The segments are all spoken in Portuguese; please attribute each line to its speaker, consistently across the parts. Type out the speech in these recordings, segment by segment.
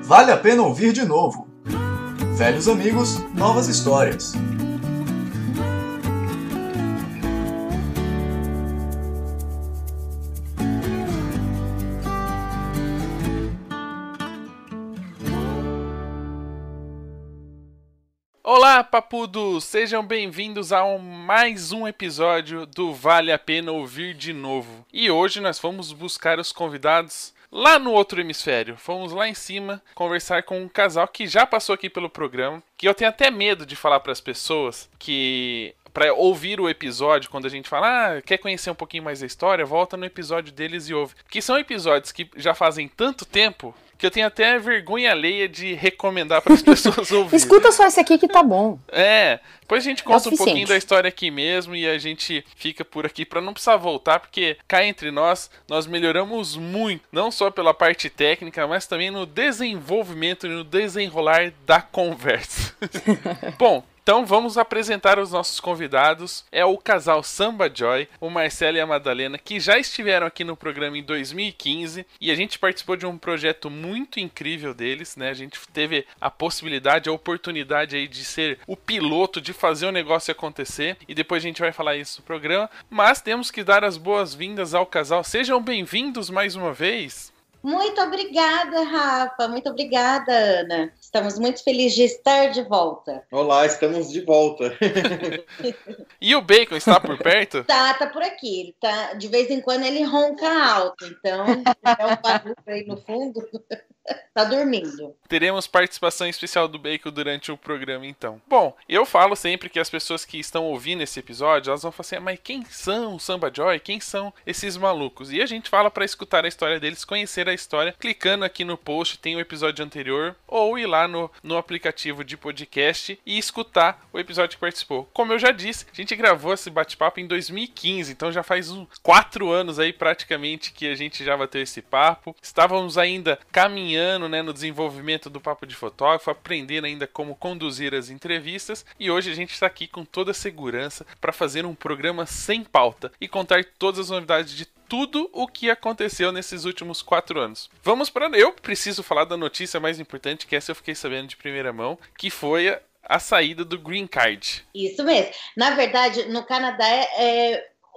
Speaker 1: Vale a pena ouvir de novo. Velhos amigos, novas histórias.
Speaker 2: Olá, papudos! Sejam bem-vindos a mais um episódio do Vale a Pena Ouvir de Novo. E hoje nós fomos buscar os convidados lá no outro hemisfério. Fomos lá em cima conversar com um casal que já passou aqui pelo programa, que eu tenho até medo de falar para as pessoas que... Pra ouvir o episódio, quando a gente fala, quer conhecer um pouquinho mais da história, volta no episódio deles e ouve. Que são episódios que já fazem tanto tempo que eu tenho até vergonha alheia de recomendar para as pessoas ouvirem.
Speaker 3: Escuta só esse aqui que tá bom.
Speaker 2: Depois a gente conta um pouquinho da história aqui mesmo e a gente fica por aqui para não precisar voltar, porque cá entre nós melhoramos muito, não só pela parte técnica, mas também no desenvolvimento e no desenrolar da conversa. Bom, então vamos apresentar os nossos convidados. É o casal Samba Joy, o Marcelo e a Madalena, que já estiveram aqui no programa em 2015 e a gente participou de um projeto muito incrível deles, né? A gente teve a possibilidade, a oportunidade aí de ser o piloto, de fazer o negócio acontecer, e depois a gente vai falar isso no programa, mas temos que dar as boas-vindas ao casal. Sejam bem-vindos mais uma vez.
Speaker 4: Muito obrigada, Rafa. Muito obrigada, Ana. Estamos muito felizes de estar de volta.
Speaker 5: Olá, estamos de volta.
Speaker 2: E o Bacon está por perto?
Speaker 4: Tá por aqui. Ele tá, de vez em quando ele ronca alto, então é um barulho aí no fundo. Tá dormindo.
Speaker 2: Teremos participação especial do Bacon durante o programa, então. Bom, eu falo sempre que as pessoas que estão ouvindo esse episódio, elas vão falar assim, mas quem são o Samba Joy? Quem são esses malucos? E a gente fala para escutar a história deles, conhecer a história, clicando aqui no post, tem o episódio anterior, ou ir lá no aplicativo de podcast e escutar o episódio que participou. Como eu já disse, a gente gravou esse bate-papo em 2015, então já faz uns 4 anos aí praticamente que a gente já bateu esse papo. Estávamos ainda caminhando, né, no desenvolvimento do Papo de Fotógrafo, aprendendo ainda como conduzir as entrevistas, e hoje a gente está aqui com toda a segurança para fazer um programa sem pauta e contar todas as novidades de tudo o que aconteceu nesses últimos 4 anos. Vamos para... Eu preciso falar da notícia mais importante, que essa eu fiquei sabendo de primeira mão, que foi a saída do Green Card.
Speaker 4: Isso mesmo. Na verdade, no Canadá,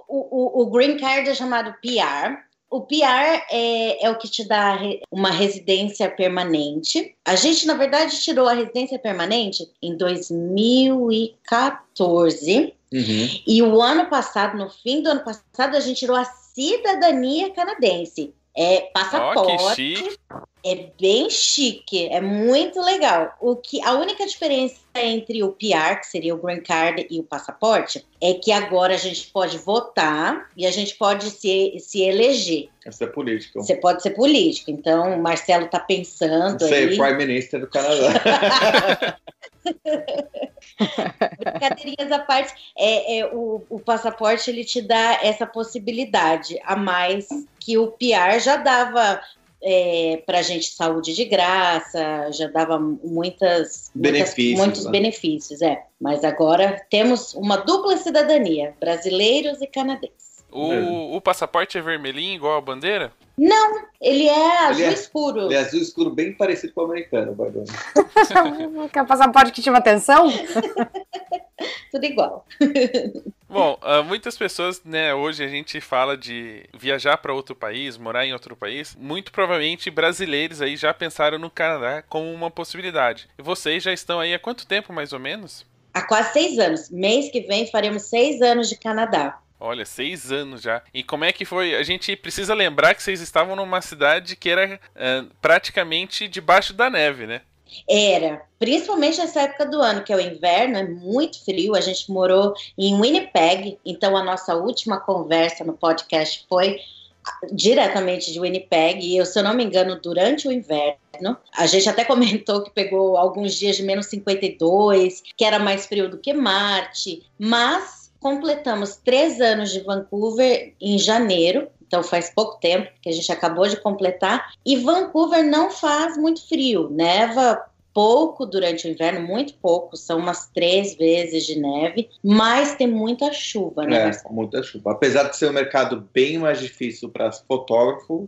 Speaker 4: o Green Card é chamado PR. O PR é o que te dá uma residência permanente. A gente, na verdade, tirou a residência permanente em 2014. E o ano passado, no fim do ano passado, a gente tirou a cidadania canadense. É passaporte.
Speaker 2: Que chique.
Speaker 4: É bem chique, é muito legal. A única diferença entre o PR, que seria o Green Card, e o passaporte, é que agora a gente pode votar e a gente pode se eleger.
Speaker 5: Você é político.
Speaker 4: Você pode ser político. Então, o Marcelo tá pensando aí...
Speaker 5: Prime Minister do Canadá.
Speaker 4: Brincadeirinhas à parte, o passaporte, ele te dá essa possibilidade a mais que o PR já dava... pra gente saúde de graça, já dava muitos benefícios, mas agora temos uma dupla cidadania, brasileiros e canadenses.
Speaker 2: O passaporte é vermelhinho igual a bandeira?
Speaker 4: Não, ele é azul escuro.
Speaker 5: Ele é azul escuro, bem parecido com o americano, Bardoni.
Speaker 3: Quer o passaporte que chama atenção?
Speaker 4: Tudo igual.
Speaker 2: Bom, muitas pessoas, né, hoje a gente fala de viajar para outro país, morar em outro país. Muito provavelmente brasileiros aí já pensaram no Canadá como uma possibilidade. E vocês já estão aí há quanto tempo, mais ou menos?
Speaker 4: Há quase 6 anos. Mês que vem faremos 6 anos de Canadá.
Speaker 2: Olha, 6 anos já. E como é que foi? A gente precisa lembrar que vocês estavam numa cidade que era praticamente debaixo da neve, né?
Speaker 4: Era, principalmente nessa época do ano, que é o inverno, é muito frio. A gente morou em Winnipeg, então a nossa última conversa no podcast foi diretamente de Winnipeg, e se eu não me engano, durante o inverno. A gente até comentou que pegou alguns dias de menos 52, que era mais frio do que Marte, mas completamos 3 anos de Vancouver em janeiro. Então faz pouco tempo que a gente acabou de completar. E Vancouver não faz muito frio, neva pouco durante o inverno, muito pouco, são umas 3 vezes de neve, mas tem muita chuva, né, Marcelo?
Speaker 5: Muita chuva. Apesar de ser um mercado bem mais difícil para fotógrafo,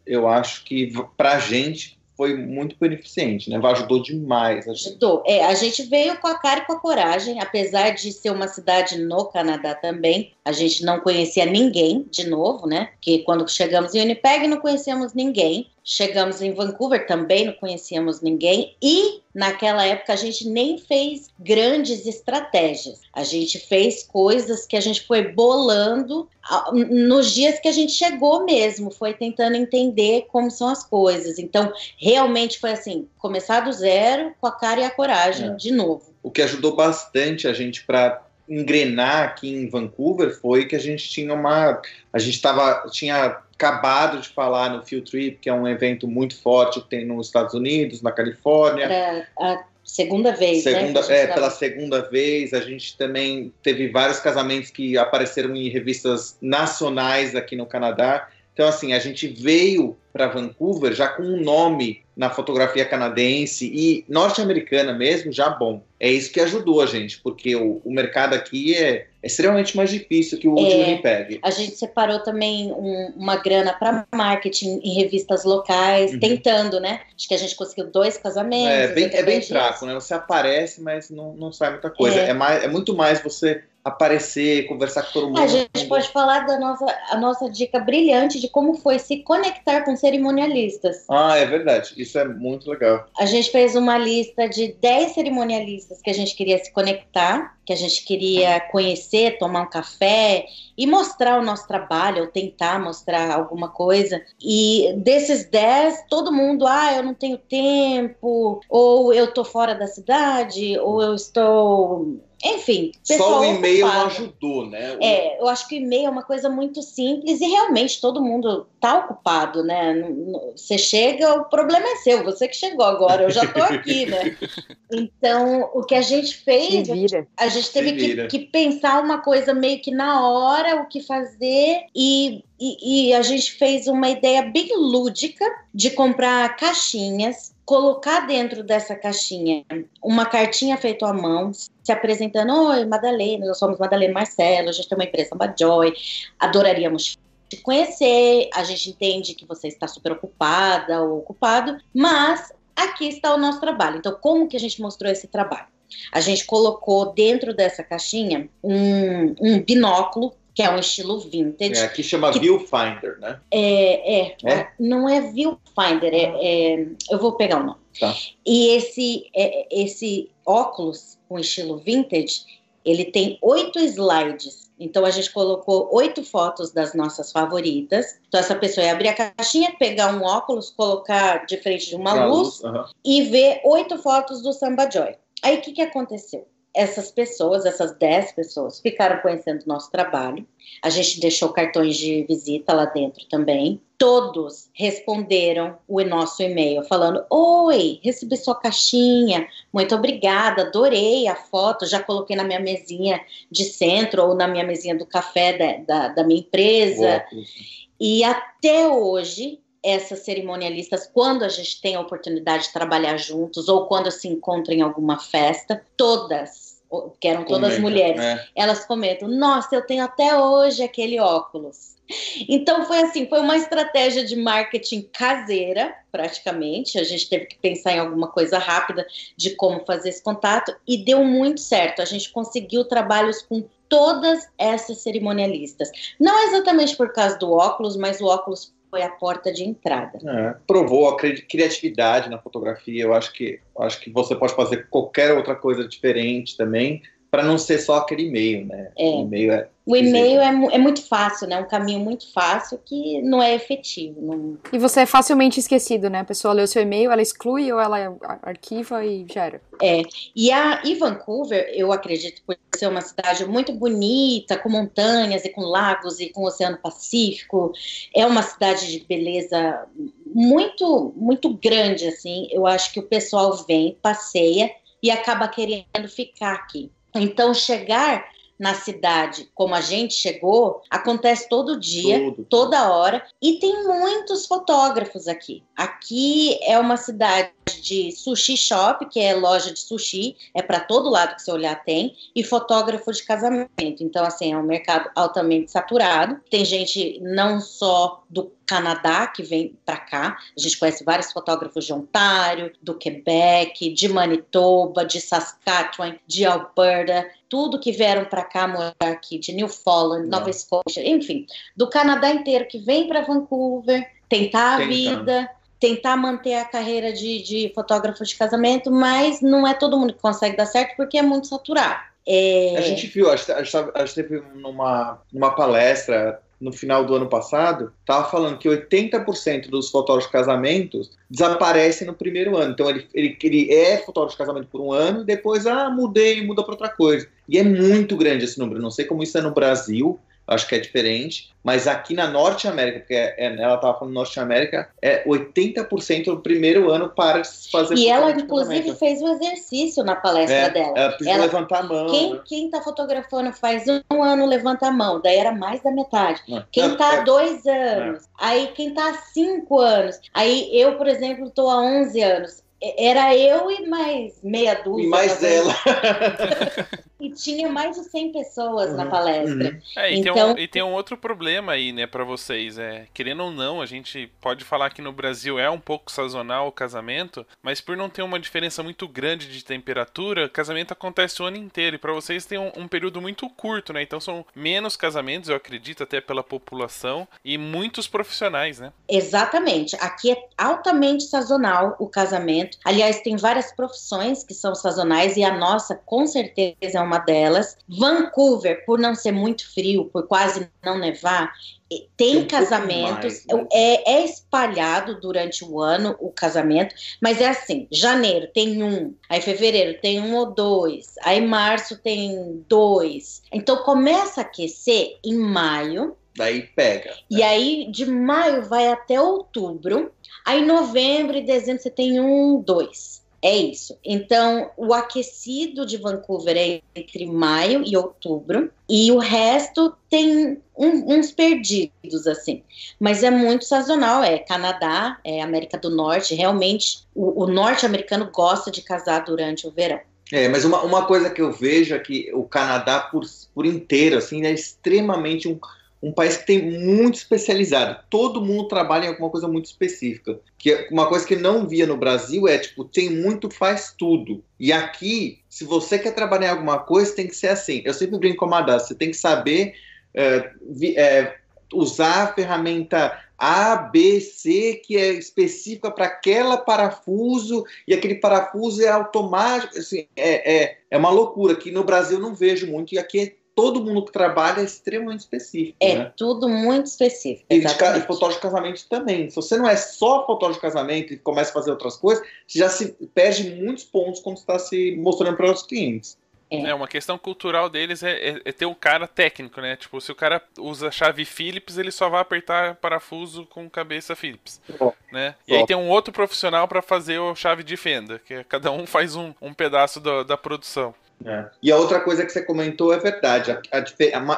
Speaker 5: eu acho que para a gente foi muito beneficente, né? Ajudou demais a gente.
Speaker 4: Ajudou. A gente veio com a cara e com a coragem, apesar de ser uma cidade no Canadá também. A gente não conhecia ninguém, de novo, né? Porque quando chegamos em Winnipeg não conhecíamos ninguém. Chegamos em Vancouver, também não conhecíamos ninguém. E, naquela época, a gente nem fez grandes estratégias. A gente fez coisas que a gente foi bolando nos dias que a gente chegou mesmo. Foi tentando entender como são as coisas. Então, realmente foi assim, começar do zero, com a cara e a coragem, de novo.
Speaker 5: O que ajudou bastante a gente para engrenar aqui em Vancouver foi que a gente tinha tinha acabado de falar no Field Trip, que é um evento muito forte que tem nos Estados Unidos, na Califórnia.
Speaker 4: Era a segunda vez, né?
Speaker 5: Pela segunda vez. A gente também teve vários casamentos que apareceram em revistas nacionais aqui no Canadá. Então, assim, a gente veio para Vancouver já com um nome na fotografia canadense e norte-americana mesmo, já bom. É isso que ajudou a gente, porque o mercado aqui é extremamente mais difícil que o de Winnipeg.
Speaker 4: A gente separou também uma grana para marketing em revistas locais, tentando, né? Acho que a gente conseguiu 2 casamentos.
Speaker 5: É bem fraco, né? Você aparece, mas não sai muita coisa. É muito mais você aparecer, conversar com todo mundo.
Speaker 4: A gente pode falar da nossa dica brilhante de como foi se conectar com cerimonialistas.
Speaker 5: Ah, é verdade. Isso é muito legal.
Speaker 4: A gente fez uma lista de 10 cerimonialistas que a gente queria se conectar, que a gente queria conhecer, tomar um café e mostrar o nosso trabalho, ou tentar mostrar alguma coisa. E desses 10, todo mundo, eu não tenho tempo, ou eu tô fora da cidade, ou eu estou... Enfim,
Speaker 5: só o e-mail não ajudou, né?
Speaker 4: Eu acho que o e-mail é uma coisa muito simples e realmente todo mundo tá ocupado, né? Você chega, o problema é seu, você que chegou agora, eu já tô aqui, né? Então, o que a gente fez, a gente teve que pensar uma coisa meio que na hora, o que fazer, e a gente fez uma ideia bem lúdica de comprar caixinhas, colocar dentro dessa caixinha uma cartinha feita à mão, se apresentando: oi, Madalena, nós somos Madalena Marcelo, a gente tem uma empresa SambaJoy, adoraríamos te conhecer, a gente entende que você está super ocupada ou ocupado, mas aqui está o nosso trabalho. Então, como que a gente mostrou esse trabalho? A gente colocou dentro dessa caixinha um binóculo, que é um estilo vintage.
Speaker 5: Aqui chama Viewfinder, né?
Speaker 4: Não é Viewfinder, eu vou pegar o nome.
Speaker 5: Tá.
Speaker 4: E esse óculos com estilo vintage, ele tem 8 slides. Então, a gente colocou 8 fotos das nossas favoritas. Então, essa pessoa ia abrir a caixinha, pegar um óculos, colocar de frente de uma luz e ver 8 fotos do SambaJoy. Aí, o que aconteceu? Essas 10 pessoas, ficaram conhecendo o nosso trabalho. A gente deixou cartões de visita lá dentro também. Todos responderam o nosso e-mail falando: oi, recebi sua caixinha, muito obrigada, adorei a foto, já coloquei na minha mesinha de centro ou na minha mesinha do café da minha empresa. E até hoje, essas cerimonialistas, quando a gente tem a oportunidade de trabalhar juntos ou quando se encontram em alguma festa, todas, que eram todas mulheres, elas comentam: nossa, eu tenho até hoje aquele óculos. Então foi assim, foi uma estratégia de marketing caseira, praticamente. A gente teve que pensar em alguma coisa rápida de como fazer esse contato e deu muito certo. A gente conseguiu trabalhos com todas essas cerimonialistas. Não exatamente por causa do óculos, mas o óculos foi a porta de entrada.
Speaker 5: Provou a criatividade na fotografia. Eu acho que você pode fazer qualquer outra coisa diferente também, para não ser só aquele e-mail, né? O e-mail
Speaker 4: é muito fácil, né? Um caminho muito fácil que não é efetivo. Não...
Speaker 3: E você é facilmente esquecido, né? A pessoa lê o seu e-mail, ela exclui ou ela arquiva e já era.
Speaker 4: E Vancouver, eu acredito, por ser uma cidade muito bonita, com montanhas e com lagos e com o Oceano Pacífico, é uma cidade de beleza muito, muito grande, assim. Eu acho que o pessoal vem, passeia e acaba querendo ficar aqui. Então, chegar na cidade como a gente chegou, acontece todo dia, toda hora, e tem muitos fotógrafos aqui. Aqui é uma cidade de sushi shop, que é loja de sushi, é para todo lado que você olhar tem, e fotógrafo de casamento. Então, assim, é um mercado altamente saturado. Tem gente não só do Canadá que vem para cá. A gente conhece vários fotógrafos de Ontário, do Quebec, de Manitoba, de Saskatchewan, de Alberta, tudo que vieram para cá morar aqui, de Newfoundland, Nova Escócia, enfim, do Canadá inteiro que vem para Vancouver, tentar a vida, tentar manter a carreira de fotógrafo de casamento, mas não é todo mundo que consegue dar certo porque é muito saturado.
Speaker 5: A gente viu, a gente teve numa palestra no final do ano passado, estava falando que 80% dos fotógrafos de casamentos desaparecem no primeiro ano. Então ele é fotógrafo de casamento por um ano, e depois muda para outra coisa. E é muito grande esse número. Não sei como isso é no Brasil, acho que é diferente, mas aqui na Norte América, porque ela estava falando Norte América, 80% no primeiro ano para se fazer.
Speaker 4: E ela, inclusive, fez um exercício na palestra dela.
Speaker 5: Ela precisa levantar a mão.
Speaker 4: Quem está fotografando faz um ano, levanta a mão. Daí era mais da metade. Quem está há 2 anos. Aí quem está há 5 anos. Aí eu, por exemplo, estou há 11 anos. Era eu e mais meia dúzia.
Speaker 5: E mais ela.
Speaker 4: E tinha mais de 100 pessoas na palestra.
Speaker 2: E tem um outro problema aí, né, pra vocês. Querendo ou não, a gente pode falar que no Brasil é um pouco sazonal o casamento, mas por não ter uma diferença muito grande de temperatura, o casamento acontece o ano inteiro. E pra vocês tem um período muito curto, né? Então são menos casamentos, eu acredito, até pela população, e muitos profissionais, né?
Speaker 4: Exatamente. Aqui é altamente sazonal o casamento. Aliás, tem várias profissões que são sazonais e a nossa, com certeza, é uma delas. Vancouver, por não ser muito frio, por quase não nevar, tem casamentos, mais, né? É espalhado durante o ano o casamento, mas é assim, janeiro tem 1, aí fevereiro tem 1 ou 2, aí março tem 2. Então começa a aquecer em maio.
Speaker 5: Daí pega.
Speaker 4: E aí de maio vai até outubro, aí novembro e dezembro você tem 1, 2. É isso. Então, o aquecido de Vancouver é entre maio e outubro, e o resto tem uns perdidos, assim. Mas é muito sazonal, é Canadá, é América do Norte, realmente o norte-americano gosta de casar durante o verão.
Speaker 5: Mas uma coisa que eu vejo é que o Canadá por inteiro, assim, é extremamente um país que tem muito especializado. Todo mundo trabalha em alguma coisa muito específica. Que uma coisa que não via no Brasil é, tem muito, faz tudo. E aqui, se você quer trabalhar em alguma coisa, tem que ser assim. Eu sempre brinco com a Madá, você tem que saber usar a ferramenta A, B, C, que é específica para aquele parafuso, e aquele parafuso é automático. Assim, é uma loucura, que no Brasil eu não vejo muito, e aqui todo mundo que trabalha é extremamente específico. Né?
Speaker 4: Tudo muito específico.
Speaker 5: E fotógrafo de casamento também. Se você não é só fotógrafo de casamento e começa a fazer outras coisas, você já se perde muitos pontos quando você está se mostrando para os clientes.
Speaker 2: Uma questão cultural deles é ter um cara técnico, né? Tipo, se o cara usa chave Phillips, ele só vai apertar parafuso com cabeça Phillips, né? E aí tem um outro profissional para fazer a chave de fenda, que cada um faz um pedaço da produção.
Speaker 5: E a outra coisa que você comentou é verdade,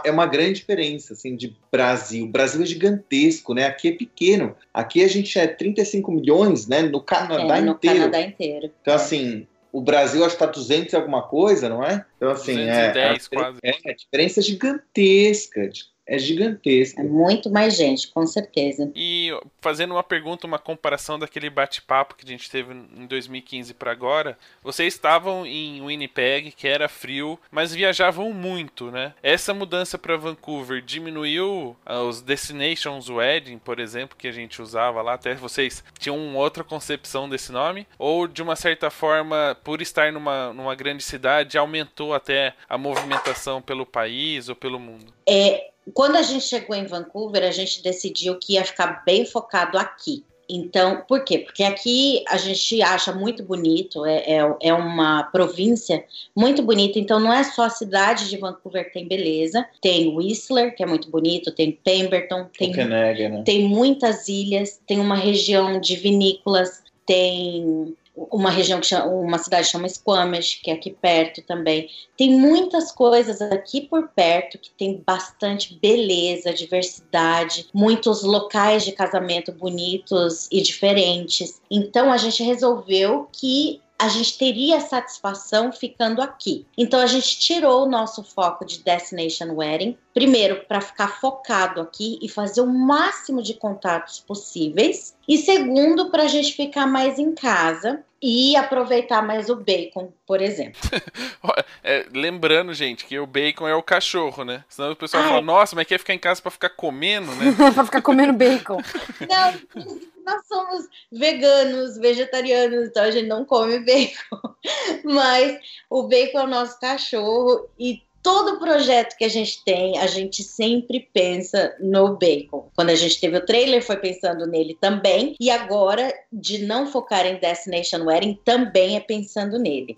Speaker 5: é uma grande diferença, assim, de Brasil. O Brasil é gigantesco, né? Aqui é pequeno. Aqui a gente é 35 milhões, né? No Canadá inteiro.
Speaker 4: Canadá inteiro.
Speaker 5: Então, assim, o Brasil acho que está 200 e alguma coisa, não é? Então, assim,
Speaker 2: 210 quase.
Speaker 5: A diferença é gigantesca. É gigantesco.
Speaker 4: É muito mais gente, com certeza.
Speaker 2: E fazendo uma pergunta, uma comparação daquele bate-papo que a gente teve em 2015 para agora, vocês estavam em Winnipeg, que era frio, mas viajavam muito, né? Essa mudança para Vancouver diminuiu os Destinations Wedding, por exemplo, que a gente usava lá, até vocês tinham outra concepção desse nome? Ou, de uma certa forma, por estar numa grande cidade, aumentou até a movimentação pelo país ou pelo mundo?
Speaker 4: Quando a gente chegou em Vancouver, a gente decidiu que ia ficar bem focado aqui. Então, por quê? Porque aqui a gente acha muito bonito, é uma província muito bonita, então não é só a cidade de Vancouver que tem beleza, tem Whistler, que é muito bonito, tem Pemberton, tem muitas ilhas, tem uma região de vinícolas, tem uma região uma cidade chama Squamish, que é aqui perto também. Tem muitas coisas aqui por perto que tem bastante beleza, diversidade, muitos locais de casamento bonitos e diferentes. Então a gente resolveu que a gente teria satisfação ficando aqui. Então a gente tirou o nosso foco de Destination Wedding, primeiro para ficar focado aqui e fazer o máximo de contatos possíveis, e segundo para a gente ficar mais em casa e aproveitar mais o bacon, por exemplo.
Speaker 2: Lembrando, gente, que o bacon é o cachorro, né? Senão o pessoal fala, nossa, mas quer ficar em casa pra ficar comendo, né?
Speaker 3: Pra ficar comendo bacon.
Speaker 4: Não, nós somos veganos, vegetarianos, então a gente não come bacon. Mas o bacon é o nosso cachorro e todo projeto que a gente sempre pensa no bacon. Quando a gente teve o trailer, foi pensando nele também. E agora, de não focar em Destination Wedding, também é pensando nele.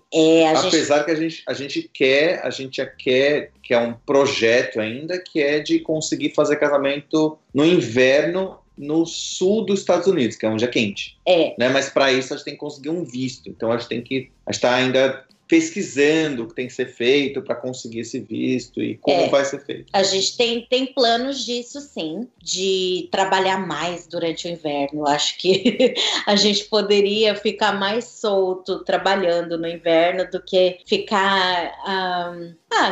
Speaker 5: Apesar que a gente quer que é um projeto ainda, que é de conseguir fazer casamento no inverno no sul dos Estados Unidos, que é onde é quente. Né? Mas para isso a gente tem que conseguir um visto. Então a gente está ainda pesquisando o que tem que ser feito para conseguir esse visto e como vai ser feito.
Speaker 4: A gente tem planos disso, sim, de trabalhar mais durante o inverno. Acho que a gente poderia ficar mais solto trabalhando no inverno do que ficar...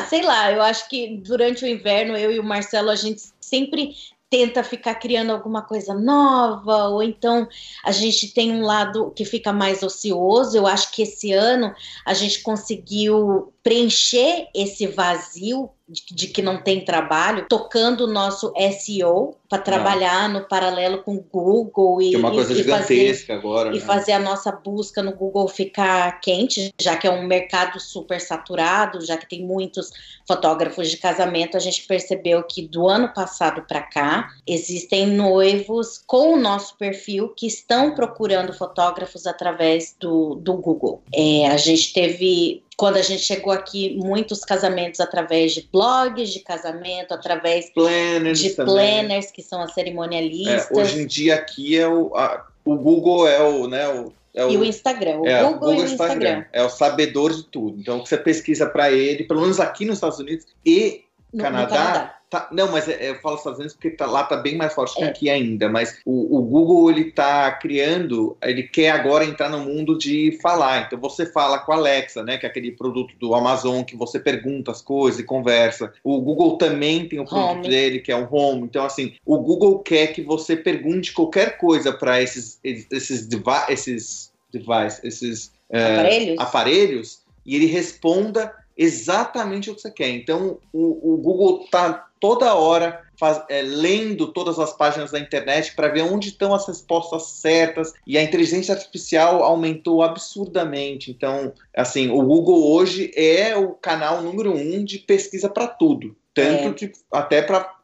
Speaker 4: sei lá, eu acho que durante o inverno, eu e o Marcelo, a gente sempre tenta ficar criando alguma coisa nova, ou então a gente tem um lado que fica mais ocioso. Eu acho que esse ano a gente conseguiu preencher esse vazio de que não tem trabalho, tocando o nosso SEO para trabalhar no paralelo com o Google
Speaker 5: que é uma coisa gigantesca agora,
Speaker 4: e fazer a nossa busca no Google ficar quente, já que é um mercado super saturado, já que tem muitos fotógrafos de casamento. A gente percebeu que do ano passado para cá existem noivos com o nosso perfil que estão procurando fotógrafos através do Google. A gente teve... Quando a gente chegou aqui, muitos casamentos através de blogs de casamento, através de planners, que são as cerimonialistas.
Speaker 5: Hoje em dia aqui o Google
Speaker 4: e o Instagram. O Google e o Instagram.
Speaker 5: É o sabedor de tudo. Então, o que você pesquisa para ele, pelo menos aqui nos Estados Unidos e no Canadá. Não, mas eu falo Estados Unidos porque lá tá bem mais forte que aqui ainda, mas o Google, ele tá criando, ele quer agora entrar no mundo de falar. Então você fala com a Alexa, né, que é aquele produto do Amazon que você pergunta as coisas e conversa. O Google também tem o produto dele, que é o Home. Então, assim, o Google quer que você pergunte qualquer coisa para esses aparelhos e ele responda exatamente o que você quer. Então, o Google está toda hora lendo todas as páginas da internet para ver onde estão as respostas certas, e a inteligência artificial aumentou absurdamente. Então, assim, o Google hoje é o canal número 1 de pesquisa para tudo, até para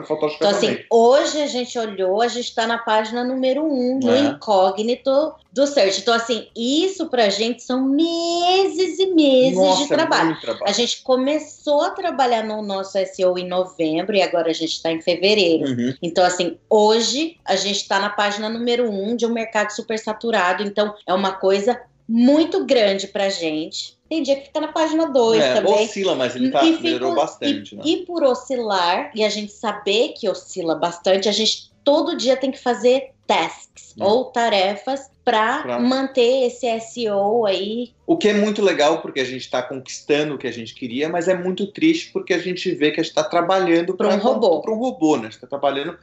Speaker 5: fotógrafo.
Speaker 4: Então, assim, hoje a gente olhou, a gente está na página número 1 no incógnito do search. Então, assim, isso pra gente são meses e meses de trabalho. A gente começou a trabalhar no nosso SEO em novembro e agora a gente está em fevereiro. Então, assim, hoje a gente está na página número 1 de um mercado super saturado. Então, é uma coisa muito grande pra gente. Tem dia que fica na página 2 também.
Speaker 5: Oscila, mas ele melhorou bastante.
Speaker 4: E por oscilar, e a gente saber que oscila bastante, a gente todo dia tem que fazer tasks ou tarefas para manter esse SEO aí.
Speaker 5: O que é muito legal, porque a gente está conquistando o que a gente queria, mas é muito triste porque a gente vê que a gente está trabalhando para um robô, né? A gente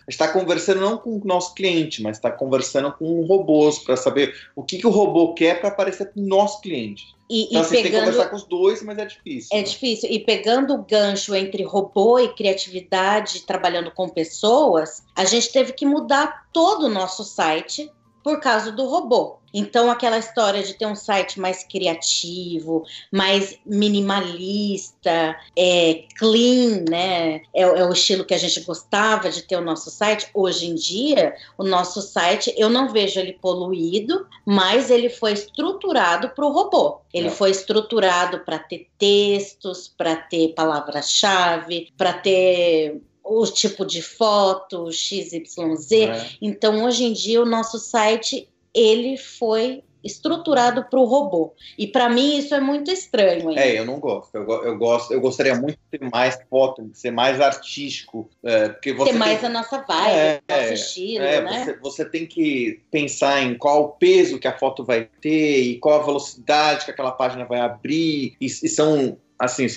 Speaker 5: está conversando não com o nosso cliente, mas está conversando com robôs para saber o que o robô quer para aparecer para o nosso cliente. Então, você tem que conversar com os dois, mas é difícil.
Speaker 4: É difícil. E pegando o gancho entre robô e criatividade, trabalhando com pessoas, a gente teve que mudar todo o nosso site por causa do robô. Então, aquela história de ter um site mais criativo, mais minimalista, clean, né? É o estilo que a gente gostava de ter o nosso site. Hoje em dia, o nosso site, eu não vejo ele poluído, mas ele foi estruturado para o robô. Ele foi estruturado para ter textos, para ter palavra-chave, para ter o tipo de foto, XYZ. Então, hoje em dia, o nosso site, ele foi estruturado para o robô. E para mim isso é muito estranho ainda.
Speaker 5: Eu não gosto. Eu gostaria muito de ter mais foto, de ser mais artístico. Porque você
Speaker 4: ter mais a nossa vibe, nosso estilo, né?
Speaker 5: Você tem que pensar em qual o peso que a foto vai ter e qual a velocidade que aquela página vai abrir. E são... Assim,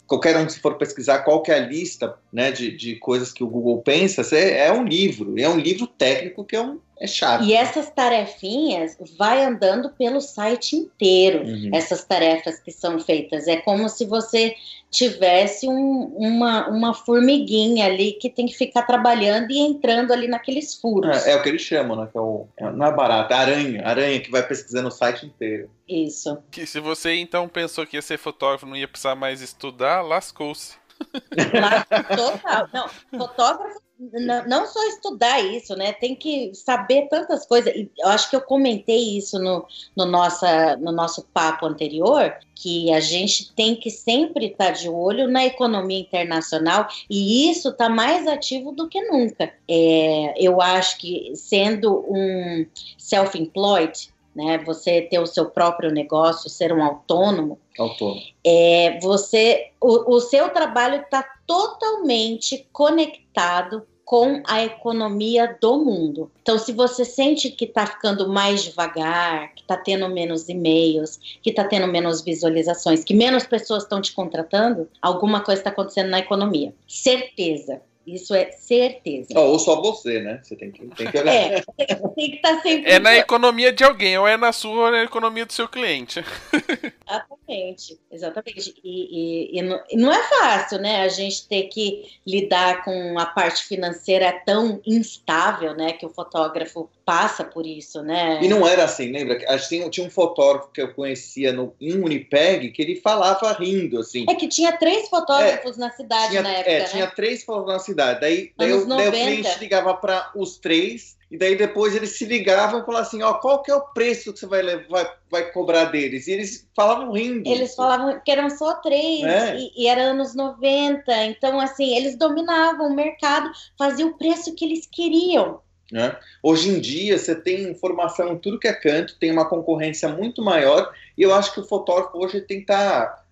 Speaker 5: qualquer um, se for pesquisar qual que é a lista, né, de coisas que o Google pensa, é um livro. E é um livro técnico que é chato.
Speaker 4: E essas tarefinhas vai andando pelo site inteiro. Essas tarefas que são feitas. É como se você tivesse uma formiguinha ali que tem que ficar trabalhando e entrando ali naqueles furos.
Speaker 5: É o que eles chamam, né? Não é barata, aranha que vai pesquisando o site inteiro.
Speaker 4: Isso.
Speaker 2: Que se você então pensou que ia ser fotógrafo, não ia precisar mais estudar, lascou-se.
Speaker 4: Total. Não, fotógrafo não só estudar isso, né? Tem que saber tantas coisas. E eu acho que eu comentei isso no nosso papo anterior, que a gente tem que sempre estar de olho na economia internacional, e isso está mais ativo do que nunca. Eu acho que sendo um self-employed, né, você ter o seu próprio negócio, ser um autônomo, o seu trabalho está totalmente conectado com a economia do mundo. Então, se você sente que está ficando mais devagar, que está tendo menos e-mails, que está tendo menos visualizações, que menos pessoas estão te contratando, alguma coisa está acontecendo na economia. Certeza. Isso é certeza.
Speaker 5: Ou só você, né? Você tem que olhar.
Speaker 4: Tem que estar sempre...
Speaker 2: É na economia de alguém, ou é na sua, ou é na economia do seu cliente.
Speaker 4: Exatamente. E não é fácil, né? A gente ter que lidar com a parte financeira tão instável, né? Que o fotógrafo passa por isso, né?
Speaker 5: E não era assim, lembra? Tinha um fotógrafo que eu conhecia em Winnipeg que ele falava rindo, assim.
Speaker 4: É que tinha 3 fotógrafos na cidade na época, né?
Speaker 5: Tinha 3 fotógrafos na cidade. Daí o cliente ligava para os 3, e daí depois eles se ligavam e falavam assim, qual que é o preço que você vai cobrar deles? E eles falavam rindo.
Speaker 4: Eles falavam que eram só 3, e era anos 90, então assim, eles dominavam o mercado, faziam o preço que eles queriam.
Speaker 5: Hoje em dia você tem informação em tudo que é canto, tem uma concorrência muito maior, e eu acho que o fotógrafo hoje tem que estar...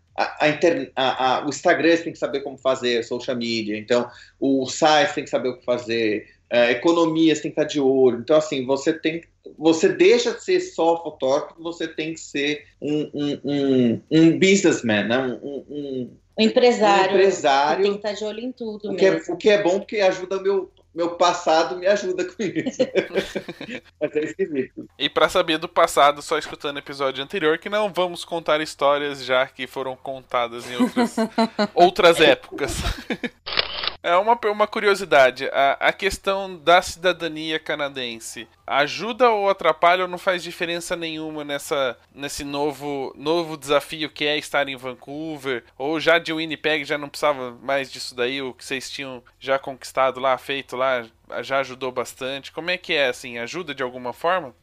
Speaker 5: o Instagram tem que saber como fazer, social media, então o site tem que saber o que fazer, economias tem que estar de olho. Então, assim, você deixa de ser só fotógrafo, você tem que ser um businessman, né? Um empresário.
Speaker 4: Tem que estar de olho em tudo
Speaker 5: O que é bom, porque ajuda meu passado, me ajuda com isso. Mas é esquisito.
Speaker 2: E pra saber do passado, só escutando o episódio anterior, que não vamos contar histórias já que foram contadas em outras épocas. É uma curiosidade, a questão da cidadania canadense ajuda ou atrapalha ou não faz diferença nenhuma nesse novo desafio que é estar em Vancouver? Ou já de Winnipeg já não precisava mais disso daí, o que vocês tinham já conquistado lá, feito lá, já ajudou bastante? Como é que é, assim, ajuda de alguma forma?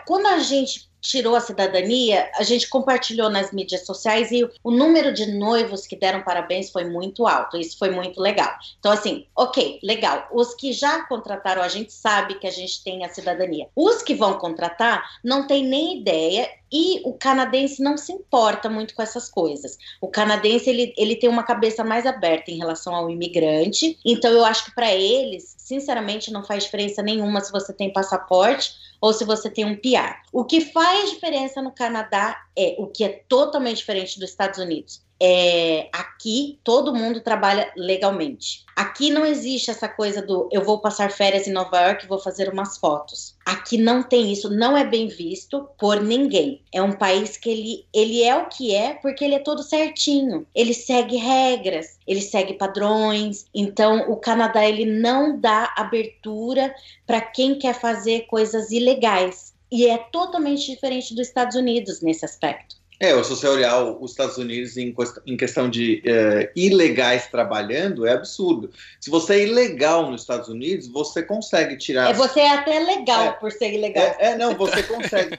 Speaker 4: Quando a gente tirou a cidadania, a gente compartilhou nas mídias sociais e o número de noivos que deram parabéns foi muito alto. Isso foi muito legal. Então, assim, ok, legal. Os que já contrataram, a gente sabe que a gente tem a cidadania. Os que vão contratar não tem nem ideia, e o canadense não se importa muito com essas coisas. O canadense, ele tem uma cabeça mais aberta em relação ao imigrante. Então, eu acho que para eles, sinceramente, não faz diferença nenhuma se você tem passaporte ou se você tem um PR. O que faz diferença no Canadá o que é totalmente diferente dos Estados Unidos. Aqui todo mundo trabalha legalmente. Aqui não existe essa coisa do eu vou passar férias em Nova York e vou fazer umas fotos. Aqui não tem isso, não é bem visto por ninguém. É um país que ele é o que é porque ele é todo certinho. Ele segue regras, ele segue padrões. Então o Canadá ele não dá abertura para quem quer fazer coisas ilegais. E é totalmente diferente dos Estados Unidos nesse aspecto.
Speaker 5: Se você olhar os Estados Unidos em questão de ilegais trabalhando, é absurdo. Se você é ilegal nos Estados Unidos, você consegue tirar...
Speaker 4: Você é até legal por ser ilegal.
Speaker 5: Você consegue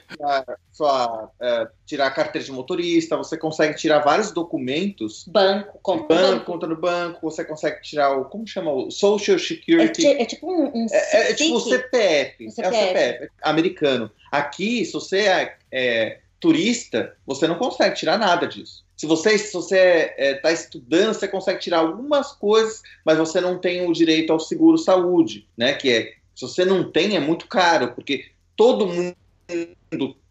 Speaker 5: tirar a carteira de motorista, você consegue tirar vários documentos. Conta no banco, você consegue tirar como chama? O Social Security.
Speaker 4: É tipo
Speaker 5: tipo o CPF. É o CPF americano. Aqui, se você é turista, você não consegue tirar nada disso. Se você está estudando, você consegue tirar algumas coisas, mas você não tem o direito ao seguro-saúde, né? Se você não tem, é muito caro, porque todo mundo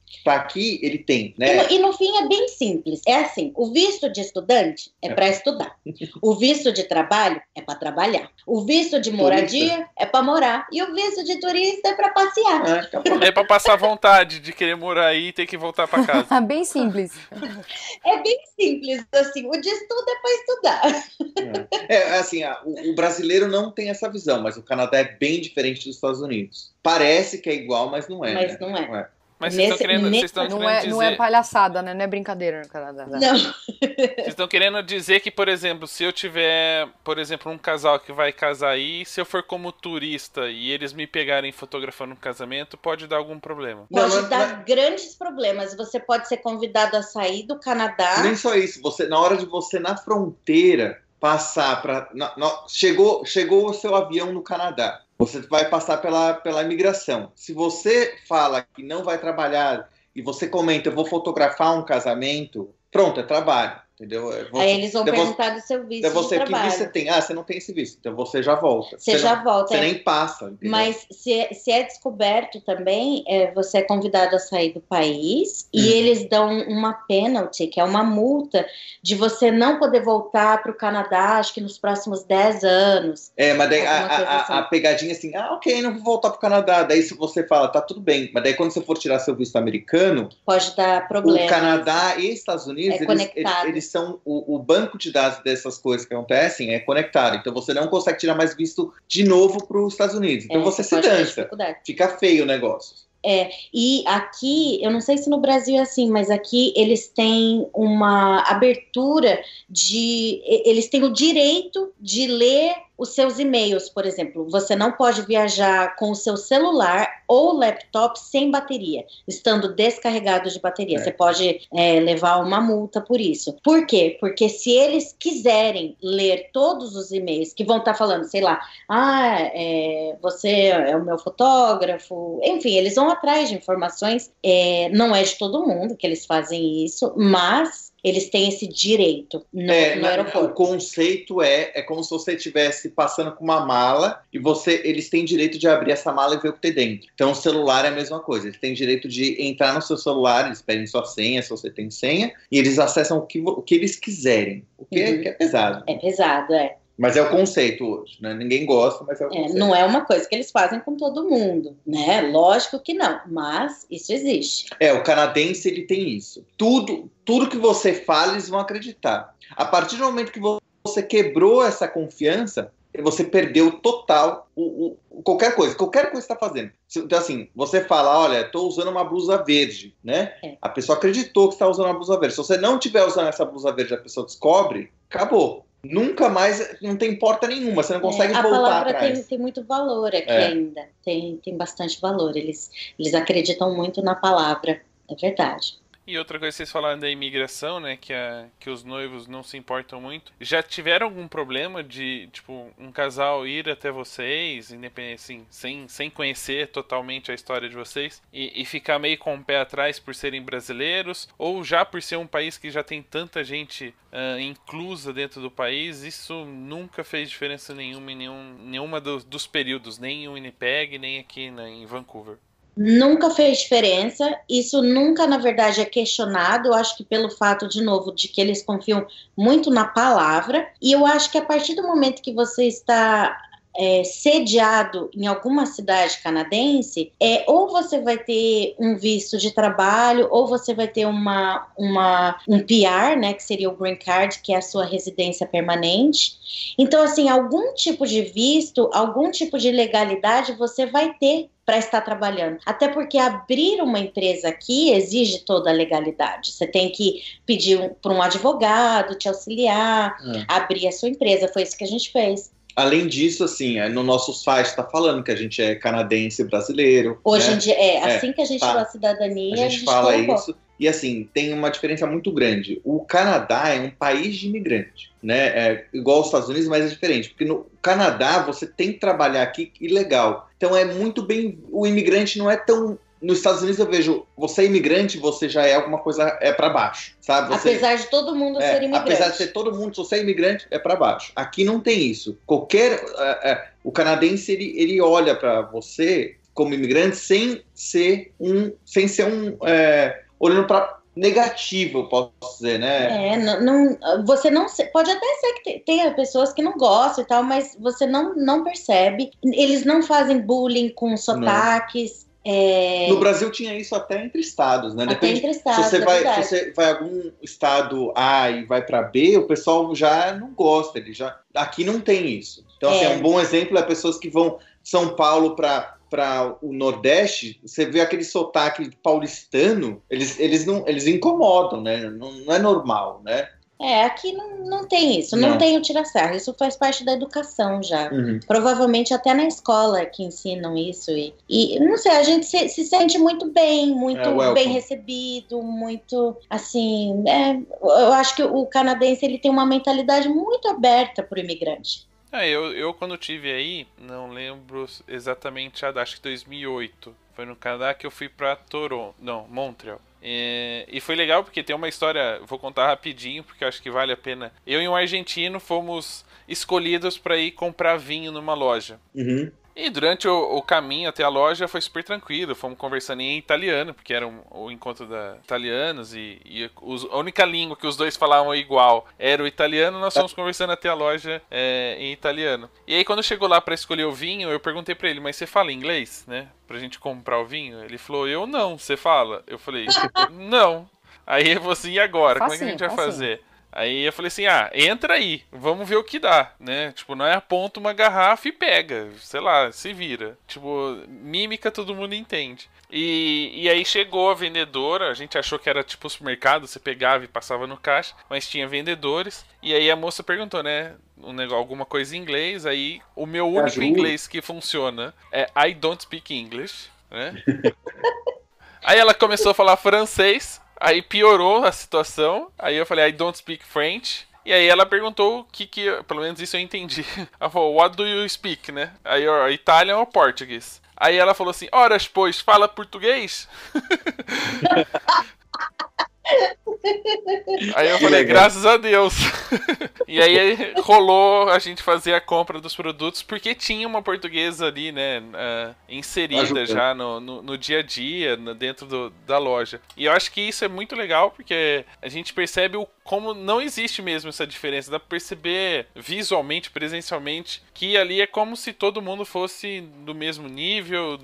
Speaker 5: está aqui, ele tem, né?
Speaker 4: E no fim é bem simples. É assim, o visto de estudante é para estudar. O visto de trabalho é para trabalhar. O visto de moradia é para morar. E o visto de turista é para passear.
Speaker 2: É para passar vontade de querer morar aí e ter que voltar para casa.
Speaker 3: Bem simples.
Speaker 4: É bem simples, assim. O de estudo é para estudar.
Speaker 5: Assim, o brasileiro não tem essa visão, mas o Canadá é bem diferente dos Estados Unidos. Parece que é igual, mas não é.
Speaker 4: Mas não é.
Speaker 2: Mas vocês estão querendo dizer...
Speaker 3: Não é palhaçada, né? Não é brincadeira no Canadá.
Speaker 4: Não.
Speaker 2: Vocês estão querendo dizer que, por exemplo, se eu tiver, por exemplo, um casal que vai casar aí, se eu for como turista e eles me pegarem fotografando um casamento, pode dar algum problema?
Speaker 4: Pode dar grandes problemas. Você pode ser convidado a sair do Canadá.
Speaker 5: Nem só isso. Na hora de você, na fronteira, passar para... Chegou o seu avião no Canadá. Você vai passar pela imigração. Se você fala que não vai trabalhar e você comenta, eu vou fotografar um casamento, pronto, é trabalho, entendeu?
Speaker 4: Aí eles vão perguntar do seu visto de trabalho.
Speaker 5: Que visto você tem? Você não tem esse visto, então você já volta.
Speaker 4: Você já volta.
Speaker 5: Você nem passa, entendeu?
Speaker 4: Mas se é descoberto também, você é convidado a sair do país e eles dão uma penalty, que é uma multa, de você não poder voltar para o Canadá, acho que nos próximos 10 anos.
Speaker 5: Mas daí a pegadinha assim, ok, não vou voltar para o Canadá. Daí se você fala, tá tudo bem, mas daí quando você for tirar seu visto americano...
Speaker 4: Pode dar problema.
Speaker 5: O Canadá e Estados Unidos, eles são... O banco de dados dessas coisas que acontecem é conectado. Então você não consegue tirar mais visto de novo para os Estados Unidos. Então você se dança. Fica feio o negócio.
Speaker 4: E aqui, eu não sei se no Brasil é assim, mas aqui eles têm uma abertura eles têm o direito de ler os seus e-mails, por exemplo. Você não pode viajar com o seu celular ou laptop sem bateria, estando descarregado de bateria. Você pode levar uma multa por isso. Por quê? Porque se eles quiserem ler todos os e-mails que vão estar falando, sei lá, você é o meu fotógrafo, enfim, eles vão atrás de informações. Não é de todo mundo que eles fazem isso, mas eles têm esse direito no aeroporto.
Speaker 5: O conceito é como se você estivesse passando com uma mala e eles têm direito de abrir essa mala e ver o que tem dentro. Então o celular é a mesma coisa. Eles têm direito de entrar no seu celular, eles pedem sua senha, se você tem senha, e eles acessam o que eles quiserem. O que é pesado.
Speaker 4: É pesado,
Speaker 5: Mas é o conceito hoje, né? Ninguém gosta, mas é o conceito.
Speaker 4: Não é uma coisa que eles fazem com todo mundo, né? Lógico que não, mas isso existe.
Speaker 5: O canadense, ele tem isso. Tudo que você fala, eles vão acreditar. A partir do momento que você quebrou essa confiança, você perdeu total qualquer coisa que você está fazendo. Então, assim, você fala, olha, estou usando uma blusa verde, né? A pessoa acreditou que está usando uma blusa verde. Se você não estiver usando essa blusa verde, a pessoa descobre, acabou. Nunca mais, não tem porta nenhuma, você não consegue voltar atrás.
Speaker 4: A palavra tem muito valor aqui ainda, tem bastante valor, eles acreditam muito na palavra, é verdade.
Speaker 2: E outra coisa que vocês falaram da imigração, né, que os noivos não se importam muito. Já tiveram algum problema de, tipo, um casal ir até vocês, independente, assim, sem conhecer totalmente a história de vocês, e ficar meio com o pé atrás por serem brasileiros, ou já por ser um país que já tem tanta gente inclusa dentro do país, isso nunca fez diferença nenhuma em nenhuma dos períodos, nem em Winnipeg, nem aqui em Vancouver?
Speaker 4: Nunca fez diferença, isso nunca, na verdade, é questionado, eu acho que pelo fato, de novo, de que eles confiam muito na palavra, e eu acho que a partir do momento que você está sediado em alguma cidade canadense, ou você vai ter um visto de trabalho, ou você vai ter um PR, né, que seria o Green Card, que é a sua residência permanente. Então, assim, algum tipo de visto, algum tipo de legalidade você vai ter para estar trabalhando. Até porque abrir uma empresa aqui exige toda a legalidade. Você tem que pedir para um advogado te auxiliar, abrir a sua empresa. Foi isso que a gente fez.
Speaker 5: Além disso, assim, no nosso site está falando que a gente é canadense brasileiro.
Speaker 4: Hoje
Speaker 5: né?
Speaker 4: em dia, assim que a gente tirou a cidadania,
Speaker 5: a gente fala
Speaker 4: colocou.
Speaker 5: isso. E assim, tem uma diferença muito grande. O Canadá é um país de imigrante, né? É igual aos Estados Unidos, mas é diferente. Porque no Canadá você tem que trabalhar aqui ilegal. Então é muito bem... O imigrante não é tão... Nos Estados Unidos eu vejo, você é imigrante, você já é alguma coisa, para baixo, sabe?
Speaker 4: Apesar de todo mundo ser imigrante.
Speaker 5: Apesar de ser todo mundo, se você é imigrante, é para baixo. Aqui não tem isso. O canadense, ele olha para você como imigrante sem ser olhando para negativo, eu posso dizer, né?
Speaker 4: Você não pode até ser que tenha pessoas que não gostam e tal, mas você não percebe. Eles não fazem bullying com sotaques.
Speaker 5: No Brasil tinha isso até entre estados, né?
Speaker 4: Até entre estados,
Speaker 5: se você vai a algum estado A e vai para B, o pessoal já não gosta. Aqui não tem isso. Então, assim, um bom exemplo é pessoas que vão de São Paulo para o Nordeste, você vê aquele sotaque paulistano, eles incomodam, né? Não é normal, né?
Speaker 4: Aqui não tem isso, não tem o tira-sarro, isso faz parte da educação já. Provavelmente até na escola que ensinam isso. E não sei, a gente se sente muito bem, muito bem recebido, muito, assim... eu acho que o canadense ele tem uma mentalidade muito aberta para o imigrante.
Speaker 2: Eu quando tive aí, não lembro exatamente acho que 2008, foi no Canadá que eu fui pra Montreal. E foi legal porque tem uma história, vou contar rapidinho porque eu acho que vale a pena. Eu e um argentino fomos escolhidos para ir comprar vinho numa loja. E durante o caminho até a loja foi super tranquilo, fomos conversando em italiano, porque era o encontro de italianos e a única língua que os dois falavam igual era o italiano, nós fomos conversando até a loja em italiano. E aí quando chegou lá pra escolher o vinho, eu perguntei pra ele, mas você fala inglês, né? Pra gente comprar o vinho? Ele falou, eu não, você fala? Eu falei, não. Aí ele falou assim, e agora? Como é que a gente vai fazer? Aí eu falei assim, entra aí, vamos ver o que dá, né? Tipo, não é aponta uma garrafa e pega, sei lá, se vira. Tipo, mímica todo mundo entende. E aí chegou a vendedora, a gente achou que era tipo supermercado, você pegava e passava no caixa, mas tinha vendedores. E aí a moça perguntou, né, alguma coisa em inglês, aí o meu único inglês que funciona é I don't speak English, né? Aí ela começou a falar francês. Aí piorou a situação. Aí eu falei, I don't speak French. E aí ela perguntou o que pelo menos isso eu entendi. Ela falou, what do you speak, né? Aí eu, Italian ou português? Aí ela falou assim, horas, pois, fala português? Aí eu falei, graças a Deus. E aí rolou a gente fazer a compra dos produtos, porque tinha uma portuguesa ali, né, inserida já no dia a dia, dentro da loja. E eu acho que isso é muito legal, porque a gente percebe como não existe mesmo essa diferença. Dá pra perceber visualmente, presencialmente, que ali é como se todo mundo fosse do mesmo nível,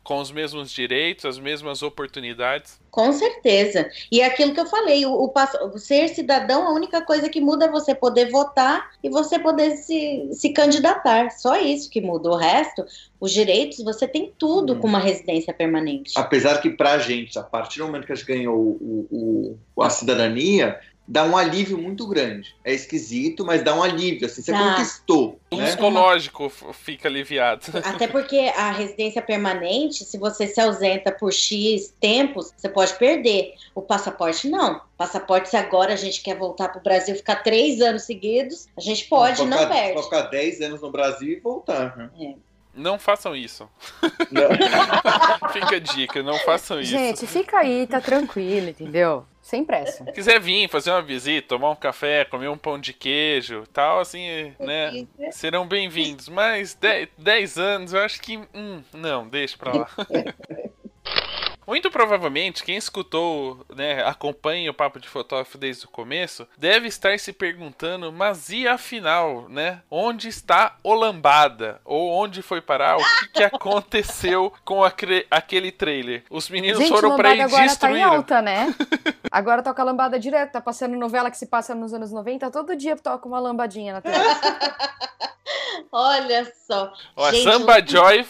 Speaker 2: com os mesmos direitos, as mesmas oportunidades.
Speaker 4: Com certeza. E é aquilo que eu falei, o ser cidadão, a única coisa que muda é você poder votar e você poder se candidatar. Só isso que muda. O resto, os direitos, você tem tudo com uma residência permanente.
Speaker 5: Apesar que pra gente, a partir do momento que a gente ganhou a cidadania, dá um alívio muito grande. É esquisito, mas dá um alívio, assim, você conquistou.
Speaker 2: O psicológico fica aliviado.
Speaker 4: Até porque a residência permanente, se você se ausenta por X tempos, você pode perder. O passaporte, não. Passaporte, se agora a gente quer voltar pro Brasil, ficar 3 anos seguidos, a gente pode, não perde.
Speaker 5: Pode ficar 10 anos no Brasil e voltar. Né?
Speaker 2: Não façam isso. Fica a dica, não façam isso.
Speaker 3: Gente, fica aí, tá tranquilo, entendeu? Sem pressa.
Speaker 2: Se quiser vir, fazer uma visita, tomar um café, comer um pão de queijo, tal, assim, né, serão bem-vindos. Mas 10 anos, eu acho que, não, deixa pra lá. Muito provavelmente, quem escutou, né, acompanha o Papo de Fotógrafo desde o começo, deve estar se perguntando, mas e afinal, né? Onde está o Lambada? Ou onde foi parar? O que aconteceu com aquele trailer? Os meninos foram pra ir
Speaker 3: agora
Speaker 2: destruir.
Speaker 3: Tá em alta, né? Agora toca lambada direto, tá passando novela que se passa nos anos 90, todo dia toca uma lambadinha na tela.
Speaker 4: Olha só.
Speaker 2: Ó,
Speaker 4: gente,
Speaker 2: Samba Joy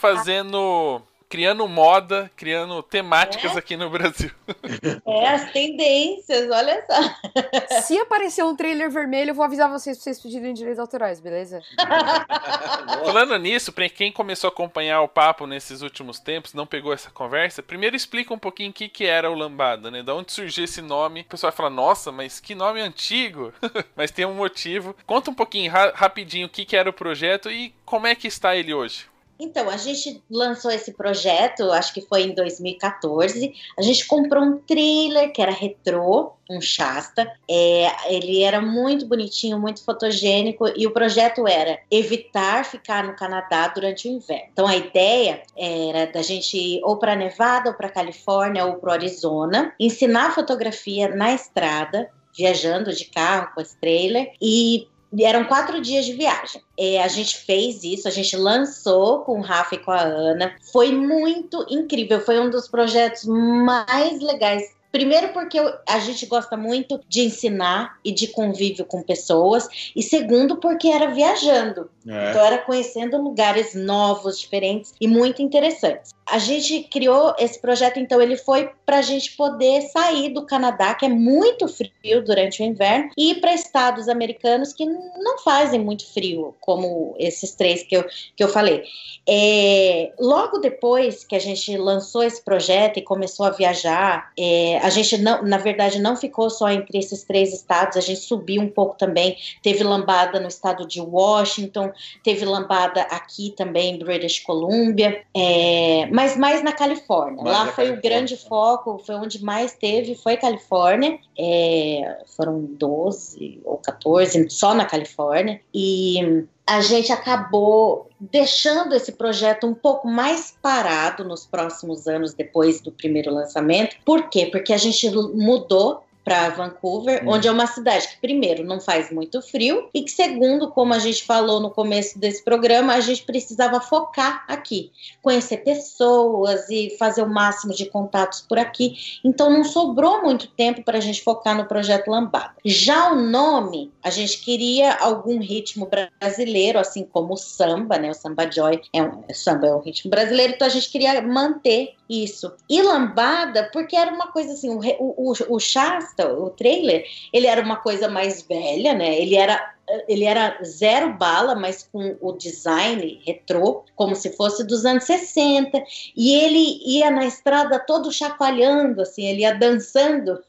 Speaker 2: criando moda, criando temáticas aqui no Brasil.
Speaker 4: as tendências, olha só.
Speaker 3: Se aparecer um trailer vermelho, eu vou avisar vocês pra vocês pedirem direitos autorais, beleza?
Speaker 2: Falando nisso, pra quem começou a acompanhar o papo nesses últimos tempos, não pegou essa conversa, primeiro explica um pouquinho o que era o Lambada, né? Da onde surgiu esse nome. O pessoal vai falar, nossa, mas que nome antigo! Mas tem um motivo. Conta um pouquinho, rapidinho, o que era o projeto e como é que está ele hoje.
Speaker 4: Então, a gente lançou esse projeto, acho que foi em 2014. A gente comprou um trailer que era retrô, um Shasta. Ele era muito bonitinho, muito fotogênico, e o projeto era evitar ficar no Canadá durante o inverno. Então, a ideia era da gente ir ou para Nevada, ou para Califórnia, ou para Arizona, ensinar fotografia na estrada, viajando de carro com esse trailer, e eram 4 dias de viagem. A gente fez isso, a gente lançou com o Rafa e com a Ana. Foi muito incrível, foi um dos projetos mais legais. Primeiro porque a gente gosta muito de ensinar e de convívio com pessoas. E segundo porque era viajando. Então era conhecendo lugares novos, diferentes e muito interessantes. A gente criou esse projeto, então ele foi para a gente poder sair do Canadá, que é muito frio durante o inverno, e ir para estados americanos que não fazem muito frio, como esses 3 que eu falei. Logo depois que a gente lançou esse projeto e começou a viajar, a gente, na verdade, não ficou só entre esses 3 estados, a gente subiu um pouco também. Teve lambada no estado de Washington, teve lambada aqui também em British Columbia, mas mais na Califórnia. Lá foi o grande foco, foi onde mais teve, foi Califórnia. Foram 12 ou 14 só na Califórnia. E a gente acabou deixando esse projeto um pouco mais parado nos próximos anos depois do primeiro lançamento. Por quê? Porque a gente mudou para Vancouver, onde é uma cidade que, primeiro, não faz muito frio e que, segundo, como a gente falou no começo desse programa, a gente precisava focar aqui, conhecer pessoas e fazer o máximo de contatos por aqui. Então, não sobrou muito tempo para a gente focar no projeto Lambada. Já o nome, a gente queria algum ritmo brasileiro, assim como o samba, né? O Samba Joy samba é um ritmo brasileiro, então a gente queria manter isso. E Lambada, porque era uma coisa assim, o Shasta, o trailer, ele era uma coisa mais velha, né? Ele era 0 bala, mas com o design retrô, como se fosse dos anos 60, e ele ia na estrada todo chacoalhando, assim, ele ia dançando,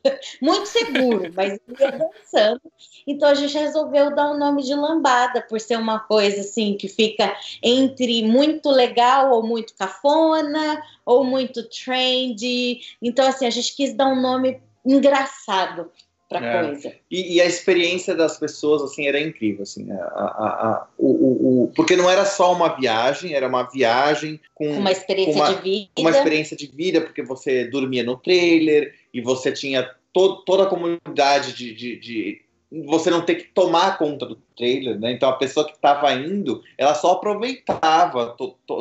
Speaker 4: muito seguro, mas ele ia dançando. Então a gente resolveu dar o nome de Lambada, por ser uma coisa assim, que fica entre muito legal ou muito cafona, ou muito trendy. Então assim, a gente quis dar um nome engraçado pra coisa.
Speaker 5: E a experiência das pessoas, assim, era incrível, assim, porque não era só uma viagem, era uma viagem com
Speaker 4: uma experiência de vida.
Speaker 5: Uma experiência de vida, porque você dormia no trailer e você tinha toda a comunidade de você não ter que tomar conta do trailer, né? Então a pessoa que estava indo, ela só aproveitava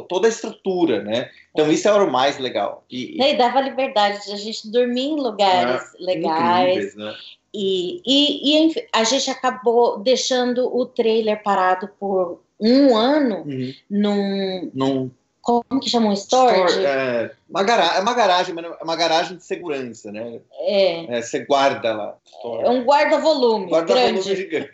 Speaker 5: toda a estrutura, né? Então isso era o mais legal. E
Speaker 4: dava liberdade de a gente dormir em lugares legais.
Speaker 5: Incríveis, né?
Speaker 4: E a gente acabou deixando o trailer parado por 1 ano num como que chama um storage?
Speaker 5: Uma garagem, mas é uma garagem de segurança, né? Você guarda lá.
Speaker 4: É um guarda-volume grande.
Speaker 5: Gigante.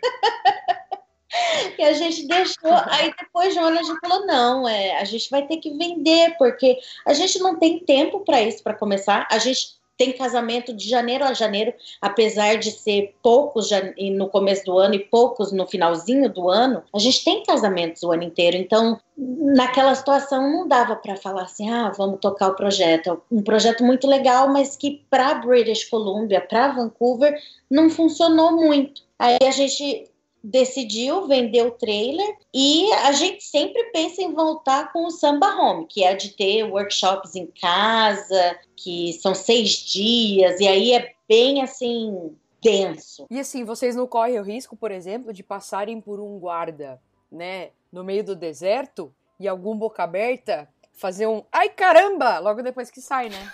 Speaker 4: Que a gente deixou, aí depois de um ano a gente falou, não, a gente vai ter que vender, porque a gente não tem tempo para isso, para começar. A gente tem casamento de janeiro a janeiro, apesar de ser poucos no começo do ano e poucos no finalzinho do ano, a gente tem casamentos o ano inteiro, então naquela situação não dava para falar assim, vamos tocar o projeto. Um projeto muito legal, mas que para British Columbia, para Vancouver, não funcionou muito. Aí a gente decidiu vender o trailer e a gente sempre pensa em voltar com o Samba Home, que é de ter workshops em casa, que são 6 dias, e aí é bem assim, denso.
Speaker 3: E assim, vocês não correm o risco, por exemplo, de passarem por um guarda, né, no meio do deserto e algum boca aberta fazer um ai caramba logo depois que sai, né?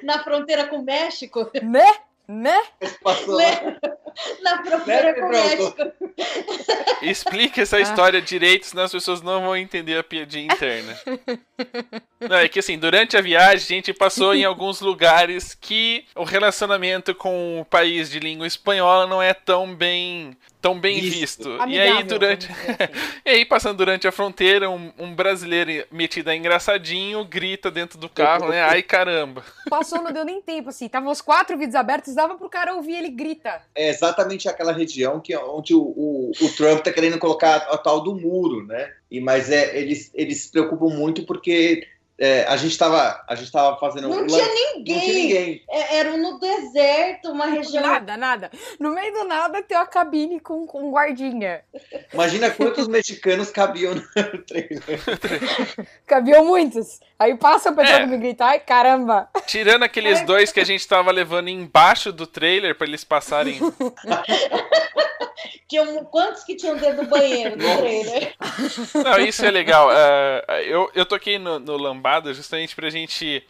Speaker 4: Na fronteira com o México?
Speaker 3: Né?
Speaker 5: Passou
Speaker 4: Na fronteira com o México.
Speaker 2: Explica essa história direito, senão as pessoas não vão entender a piadinha interna. Não, é que assim, durante a viagem a gente passou em alguns lugares que o relacionamento com o país de língua espanhola não é tão bem visto.
Speaker 3: Amigável,
Speaker 2: E aí, passando durante a fronteira, um brasileiro metido a engraçadinho grita dentro do carro, né? Ai, caramba.
Speaker 3: Passou, não deu nem tempo, assim. Tava os 4 vídeos abertos, dava pro cara ouvir, ele grita.
Speaker 5: É exatamente aquela região onde o Trump tá querendo colocar a tal do muro, né? Mas eles se preocupam muito porque a gente tava fazendo...
Speaker 4: Não tinha ninguém. Era no deserto, uma região...
Speaker 3: Nada. No meio do nada tem uma cabine com guardinha.
Speaker 5: Imagina quantos mexicanos cabiam no trailer.
Speaker 3: Cabiam muitos. Aí passa o pessoal me gritar, ai caramba.
Speaker 2: Tirando aqueles 2 que a gente tava levando embaixo do trailer pra eles passarem...
Speaker 4: Quantos que tinham dentro do banheiro do trailer?
Speaker 2: Não, isso é legal. Eu toquei no Lambada justamente pra gente,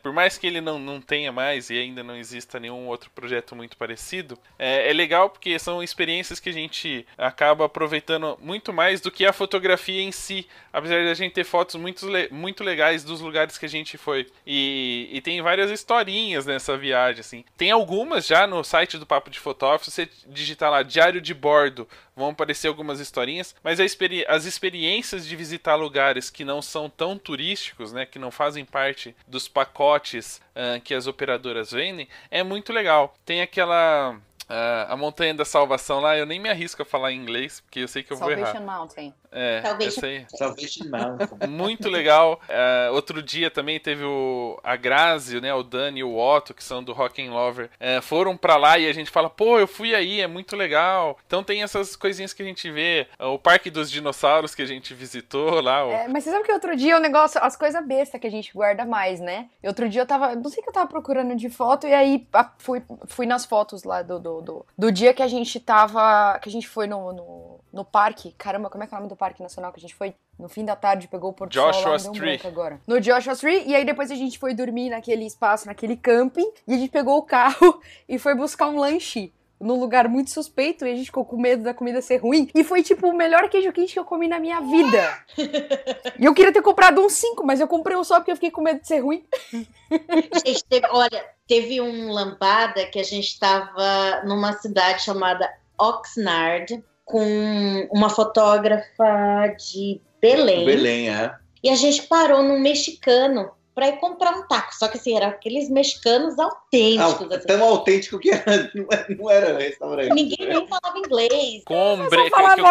Speaker 2: por mais que ele não tenha mais e ainda não exista nenhum outro projeto muito parecido, é legal porque são experiências que a gente acaba aproveitando muito mais do que a fotografia em si, apesar de a gente ter fotos muito legais dos lugares que a gente foi. E tem várias historinhas nessa viagem, assim. Tem algumas já no site do Papo de Fotógrafo, se você digitar lá Diário de Bordo, vão aparecer algumas historinhas, mas as experiências de visitar lugares que não são tão turísticos, né, que não fazem parte dos pacotes que as operadoras vendem, é muito legal. Tem aquela... a Montanha da Salvação lá, eu nem me arrisco a falar em inglês, porque eu sei que eu vou errar.
Speaker 3: Salvation Mountain.
Speaker 2: Essa aí.
Speaker 5: Salvation Mountain.
Speaker 2: Muito legal. Outro dia também teve a Grazi, né, o Dani e o Otto, que são do Rock 'n' Lover, foram pra lá e a gente fala, pô, eu fui aí, é muito legal. Então tem essas coisinhas que a gente vê. O Parque dos Dinossauros que a gente visitou lá.
Speaker 3: Mas você sabe que outro dia o negócio, as coisas bestas que a gente guarda mais, né? E outro dia eu tava, não sei o que eu tava procurando de foto e aí fui nas fotos lá do dia que a gente foi no parque. Caramba, como é que é o nome do parque nacional que a gente foi? No fim da tarde, pegou o Porto Sol lá, deu um branco agora. No Joshua Tree, e aí depois a gente foi dormir naquele espaço, naquele camping, e a gente pegou o carro e foi buscar um lanche num lugar muito suspeito, e a gente ficou com medo da comida ser ruim, e foi tipo o melhor queijo quente que eu comi na minha vida. E eu queria ter comprado uns 5, mas eu comprei um só porque eu fiquei com medo de ser ruim.
Speaker 4: Gente, teve um lambada que a gente tava numa cidade chamada Oxnard, com uma fotógrafa de Belém.
Speaker 5: Belém,
Speaker 4: E a gente parou num mexicano pra ir comprar um taco. Só que assim, eram aqueles mexicanos autênticos. Assim.
Speaker 5: Tão autêntico que não era restaurante.
Speaker 4: Ninguém nem falava inglês.
Speaker 2: O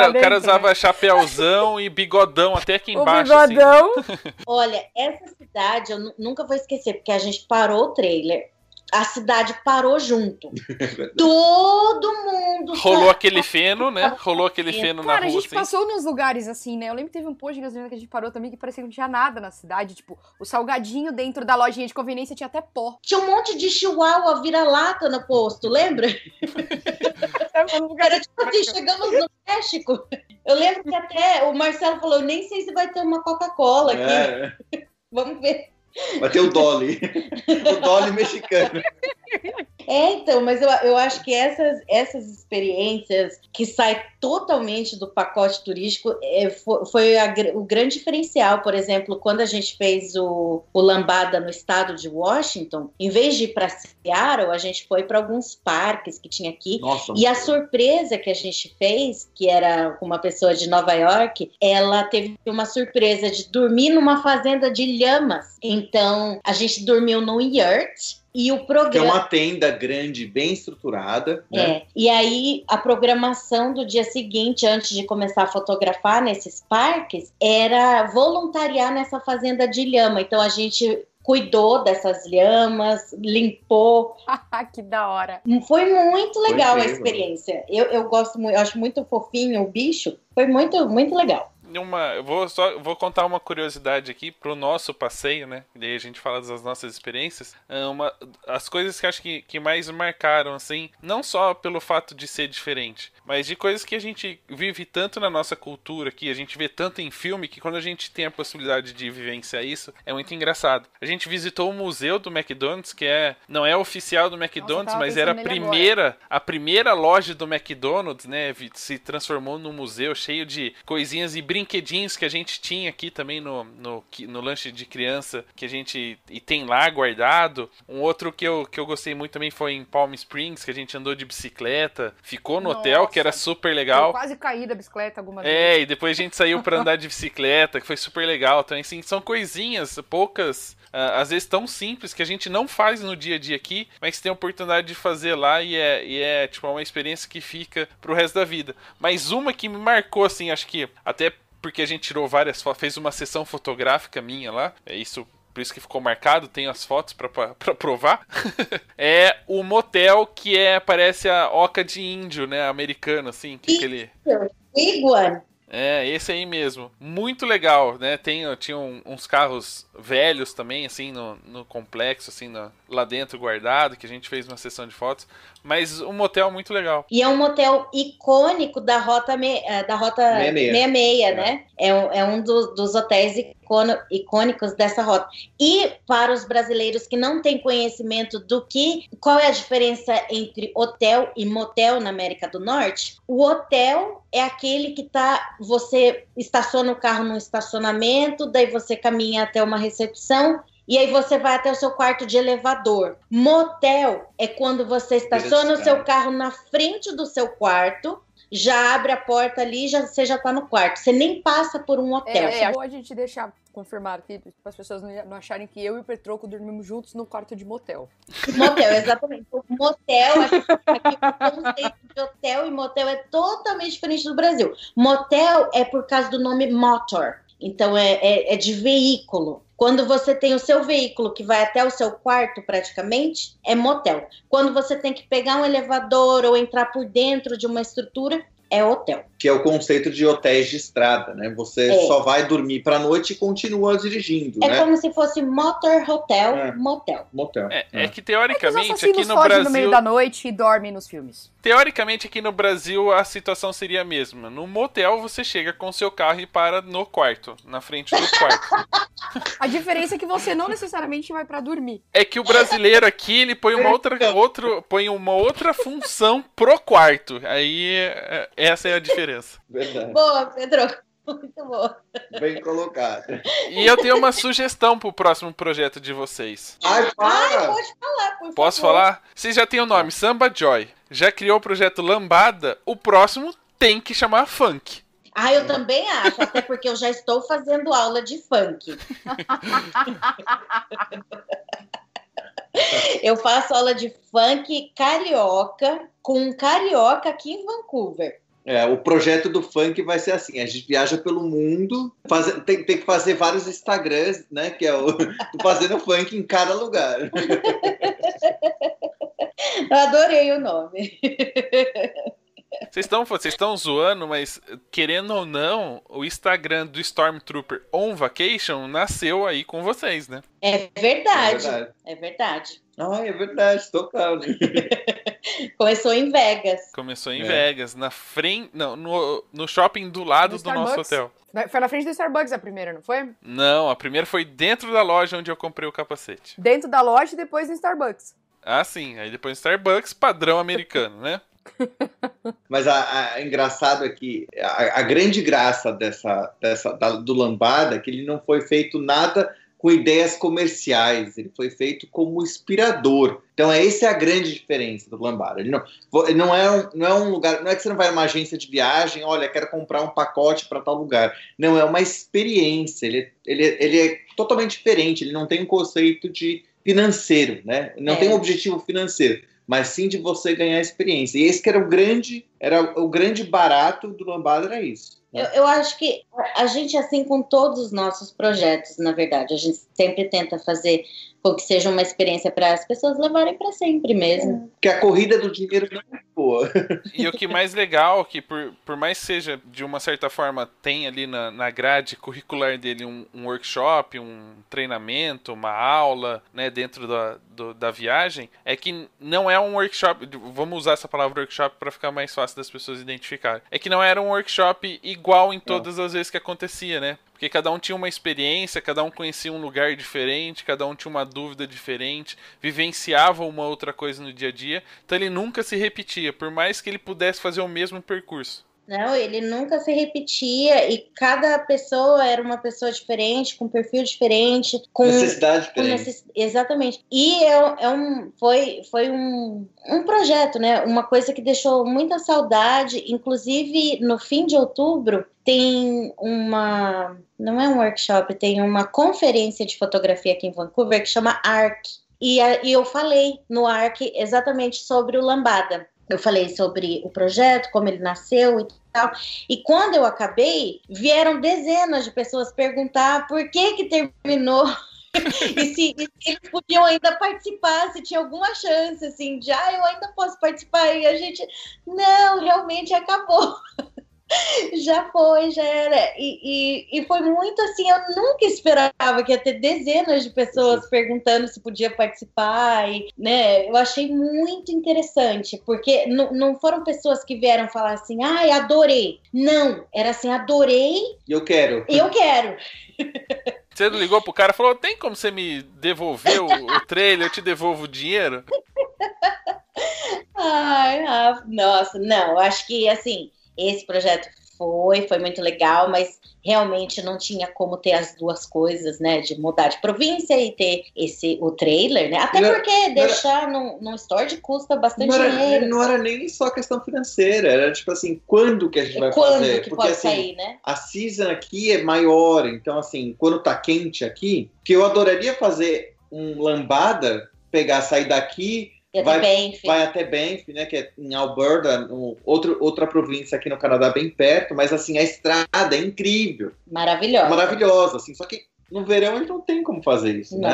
Speaker 2: cara usava chapéuzão e bigodão até aqui embaixo.
Speaker 3: O bigodão.
Speaker 2: Assim.
Speaker 4: Olha, essa cidade eu nunca vou esquecer, porque a gente parou o trailer. A cidade parou junto. Todo mundo...
Speaker 2: Rolou aquele feno, né? Rolou aquele feno na rua,
Speaker 3: Cara, a gente
Speaker 2: assim.
Speaker 3: passou nos lugares assim, né? Eu lembro que teve um posto de gasolina que a gente parou também que parecia que não tinha nada na cidade. Tipo, o salgadinho dentro da lojinha de conveniência tinha até pó.
Speaker 4: Tinha um monte de chihuahua vira-lata no posto, lembra? Era tipo assim, chegamos no México. Eu lembro que até o Marcelo falou, nem sei se vai ter uma Coca-Cola aqui. Vamos ver.
Speaker 5: Vai ter o Dolly. O Dolly mexicano.
Speaker 4: Então, mas eu acho que essas experiências que saem totalmente do pacote turístico foi o grande diferencial. Por exemplo, quando a gente fez o Lambada no estado de Washington, em vez de ir para Seattle, a gente foi para alguns parques que tinha aqui.
Speaker 5: Nossa,
Speaker 4: e a surpresa que a gente fez, que era uma pessoa de Nova York, ela teve uma surpresa de dormir numa fazenda de lhamas. Então, a gente dormiu num yurt. E o programa...
Speaker 5: Que é uma tenda grande, bem estruturada. Né?
Speaker 4: E aí, a programação do dia seguinte, antes de começar a fotografar nesses parques, era voluntariar nessa fazenda de lhama. Então, a gente cuidou dessas lhamas, limpou.
Speaker 3: Que da hora.
Speaker 4: Foi muito legal a
Speaker 5: incrível.
Speaker 4: experiência. Eu gosto muito, eu acho muito fofinho o bicho. Foi muito, muito legal.
Speaker 2: Eu vou contar uma curiosidade aqui pro nosso passeio, né? E daí a gente fala das nossas experiências. As coisas que acho que mais marcaram, assim, não só pelo fato de ser diferente, mas de coisas que a gente vive tanto na nossa cultura aqui, a gente vê tanto em filme, que quando a gente tem a possibilidade de vivenciar isso, é muito engraçado. A gente visitou o museu do McDonald's, que não é oficial do McDonald's, mas era a primeira loja do McDonald's, né? Se transformou num museu cheio de coisinhas e brinquedinhos que a gente tinha aqui também no lanche de criança, que a gente tem lá guardado. Um outro que eu gostei muito também foi em Palm Springs, que a gente andou de bicicleta, ficou no hotel, que era super legal.
Speaker 3: Eu quase caí da bicicleta algumas vezes.
Speaker 2: E depois a gente saiu pra andar de bicicleta, que foi super legal também. Assim, são coisinhas, poucas, às vezes tão simples, que a gente não faz no dia a dia aqui, mas tem a oportunidade de fazer lá e é tipo uma experiência que fica pro resto da vida. Mas uma que me marcou, assim, acho que até porque a gente tirou várias fotos, fez uma sessão fotográfica minha lá, por isso que ficou marcado, tenho as fotos pra provar. É o motel que parece a oca de índio, né, americano, assim, que aquele...
Speaker 4: Iguan.
Speaker 2: Esse aí mesmo. Muito legal, né? Tinha uns carros velhos também, assim, no complexo, assim, lá dentro guardado, que a gente fez uma sessão de fotos. Mas um motel muito legal.
Speaker 4: E é um motel icônico da Rota 66, né? É um dos hotéis icônicos dessa rota. E para os brasileiros que não têm conhecimento qual é a diferença entre hotel e motel na América do Norte, o hotel é aquele que você estaciona o carro num estacionamento, daí você caminha até uma recepção, e aí você vai até o seu quarto de elevador. Motel é quando você estaciona o seu carro na frente do seu quarto, já abre a porta ali, você já tá no quarto. Você nem passa por um hotel.
Speaker 3: É bom a gente deixar confirmado aqui, para as pessoas não acharem que eu e o Petroco dormimos juntos no quarto de motel.
Speaker 4: Motel, exatamente. O motel, aqui o conceito de hotel e motel é totalmente diferente do Brasil. Motel é por causa do nome motor. Então, é de veículo. Quando você tem o seu veículo que vai até o seu quarto, praticamente, é motel. Quando você tem que pegar um elevador ou entrar por dentro de uma estrutura, é hotel.
Speaker 5: Que é o conceito de hotéis de estrada, né? Você só vai dormir pra noite e continua dirigindo, né?
Speaker 4: É como se fosse motor, hotel, motel.
Speaker 5: Motel.
Speaker 2: É que teoricamente
Speaker 3: os
Speaker 2: aqui no
Speaker 3: fogem
Speaker 2: Brasil...
Speaker 3: no meio da noite e dormem nos filmes.
Speaker 2: Teoricamente aqui no Brasil a situação seria a mesma. No motel você chega com o seu carro e para no quarto, na frente do quarto.
Speaker 3: A diferença é que você não necessariamente vai pra dormir.
Speaker 2: É que o brasileiro aqui, ele põe uma outra função pro quarto. Aí, essa é a diferença.
Speaker 4: Verdade. Boa, Pedro. Muito boa.
Speaker 5: Bem colocado.
Speaker 2: E eu tenho uma sugestão pro próximo projeto de vocês.
Speaker 5: Pode falar,
Speaker 4: por favor.
Speaker 2: Posso falar? Vocês já têm o nome, Samba Joy. Já criou o projeto Lambada. O próximo tem que chamar Funk.
Speaker 4: Eu também acho, até porque eu já estou fazendo aula de funk. Eu faço aula de funk carioca, com um carioca aqui em Vancouver.
Speaker 5: O projeto do funk vai ser assim, a gente viaja pelo mundo, tem que fazer vários Instagrams, né, que é fazendo funk em cada lugar.
Speaker 4: Eu adorei o nome.
Speaker 2: Vocês estão zoando, mas querendo ou não, o Instagram do Stormtrooper On Vacation nasceu aí com vocês, né?
Speaker 4: É verdade. É verdade.
Speaker 5: É verdade, total. Né?
Speaker 4: Começou em Vegas.
Speaker 2: Vegas, na frente, não, no shopping do lado do nosso hotel.
Speaker 3: Foi na frente do Starbucks a primeira, não foi?
Speaker 2: Não, a primeira foi dentro da loja onde eu comprei o capacete.
Speaker 3: Dentro da loja e depois no Starbucks.
Speaker 2: Ah, sim. Aí depois no Starbucks, padrão americano, né?
Speaker 5: Mas engraçado é que a grande graça do Lambada é que ele não foi feito nada com ideias comerciais, ele foi feito como inspirador. Então essa é a grande diferença do Lambada. Ele não é um lugar, não é que você não vai numa agência de viagem, olha, quero comprar um pacote para tal lugar. Não, é uma experiência, ele é totalmente diferente, ele não tem um conceito de financeiro, né? Não tem um objetivo financeiro, mas sim de você ganhar experiência. E esse que era o grande barato do Lambada, era isso.
Speaker 4: Eu acho que a gente, assim, com todos os nossos projetos, na verdade, a gente sempre tenta fazer com que seja uma experiência para as pessoas levarem para sempre mesmo.
Speaker 5: Porque a corrida do dinheiro não é boa.
Speaker 2: E o que mais legal, que por mais seja, de uma certa forma, tem ali na grade curricular dele um workshop, um treinamento, uma aula, né, dentro da viagem, é que não é um workshop, vamos usar essa palavra workshop para ficar mais fácil das pessoas identificarem, é que não era um workshop igual em todas as vezes que acontecia, né? Porque cada um tinha uma experiência, cada um conhecia um lugar diferente, cada um tinha uma dúvida diferente, vivenciava uma outra coisa no dia a dia, então ele nunca se repetia, por mais que ele pudesse fazer o mesmo percurso.
Speaker 4: Não, ele nunca se repetia e cada pessoa era uma pessoa diferente, com perfil diferente, com
Speaker 5: necessidade diferente.
Speaker 4: Exatamente. E foi um projeto, né? Uma coisa que deixou muita saudade. Inclusive, no fim de outubro, tem não é um workshop, tem uma conferência de fotografia aqui em Vancouver que chama ARC. E eu falei no ARC exatamente sobre o Lambada. Eu falei sobre o projeto, como ele nasceu e tal. E quando eu acabei, vieram dezenas de pessoas perguntar por que terminou e se eles podiam ainda participar, se tinha alguma chance, assim, de eu ainda posso participar. E a gente, não, realmente acabou. Já foi, já era. E foi muito assim, eu nunca esperava que ia ter dezenas de pessoas perguntando se podia participar. E, né, eu achei muito interessante, porque não foram pessoas que vieram falar assim, adorei. Não, era assim, adorei.
Speaker 5: Eu quero.
Speaker 2: Você não ligou pro cara e falou, tem como você me devolver o trailer, eu te devolvo o dinheiro?
Speaker 4: Nossa, não, eu acho que assim, esse projeto foi muito legal, mas realmente não tinha como ter as duas coisas, né? De mudar de província e ter o trailer, né? Até porque deixar num store custa bastante dinheiro.
Speaker 5: Não era nem só questão financeira, era tipo assim, quando que a gente vai fazer?
Speaker 4: Quando que
Speaker 5: porque,
Speaker 4: pode
Speaker 5: assim,
Speaker 4: sair, né?
Speaker 5: A season aqui é maior, então assim, quando tá quente aqui, que eu adoraria fazer um Lambada, sair daqui, vai até Banff, né, que é em Alberta, outra província aqui no Canadá, bem perto, mas assim, a estrada é incrível. Maravilhosa, assim, só que no verão a gente não tem como fazer isso, né?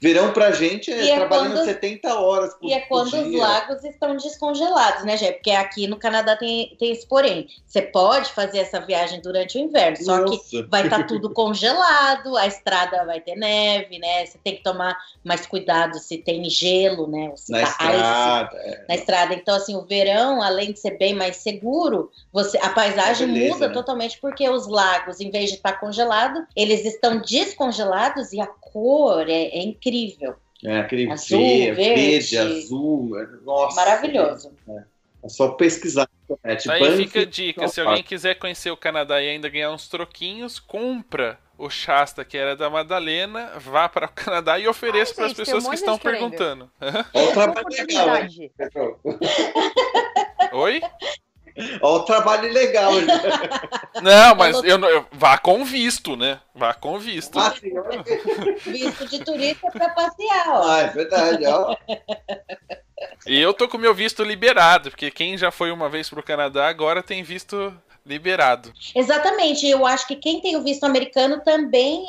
Speaker 5: Verão pra gente é trabalhando 70 horas por dia.
Speaker 4: E é quando os lagos estão descongelados, né, Gé? Porque aqui no Canadá tem esse porém. Você pode fazer essa viagem durante o inverno, só que vai estar tudo congelado, a estrada vai ter neve, né? Você tem que tomar mais cuidado se tem gelo, né? Ou se na estrada. Então, assim, o verão, além de ser bem mais seguro, a paisagem muda totalmente, porque os lagos, em vez de estar congelado, eles estão descongelados e a cor é incrível.
Speaker 5: É aquele
Speaker 4: azul,
Speaker 5: verde, azul. Nossa.
Speaker 4: Maravilhoso.
Speaker 5: É só pesquisar.
Speaker 2: Aí fica a dica, se alguém quiser conhecer o Canadá e ainda ganhar uns troquinhos, compra o Shasta, que era da Madalena, vá para o Canadá e ofereça para as pessoas que estão perguntando.
Speaker 5: Olha o trabalho legal.
Speaker 2: Oi?
Speaker 5: Olha o trabalho legal.
Speaker 2: Não, mas vá com visto, né? Vá com visto.
Speaker 5: Sim.
Speaker 4: Visto de turista para passear, ó.
Speaker 5: É verdade, ó.
Speaker 2: E eu tô com meu visto liberado, porque quem já foi uma vez pro Canadá agora tem visto liberado.
Speaker 4: Exatamente, eu acho que quem tem o visto americano também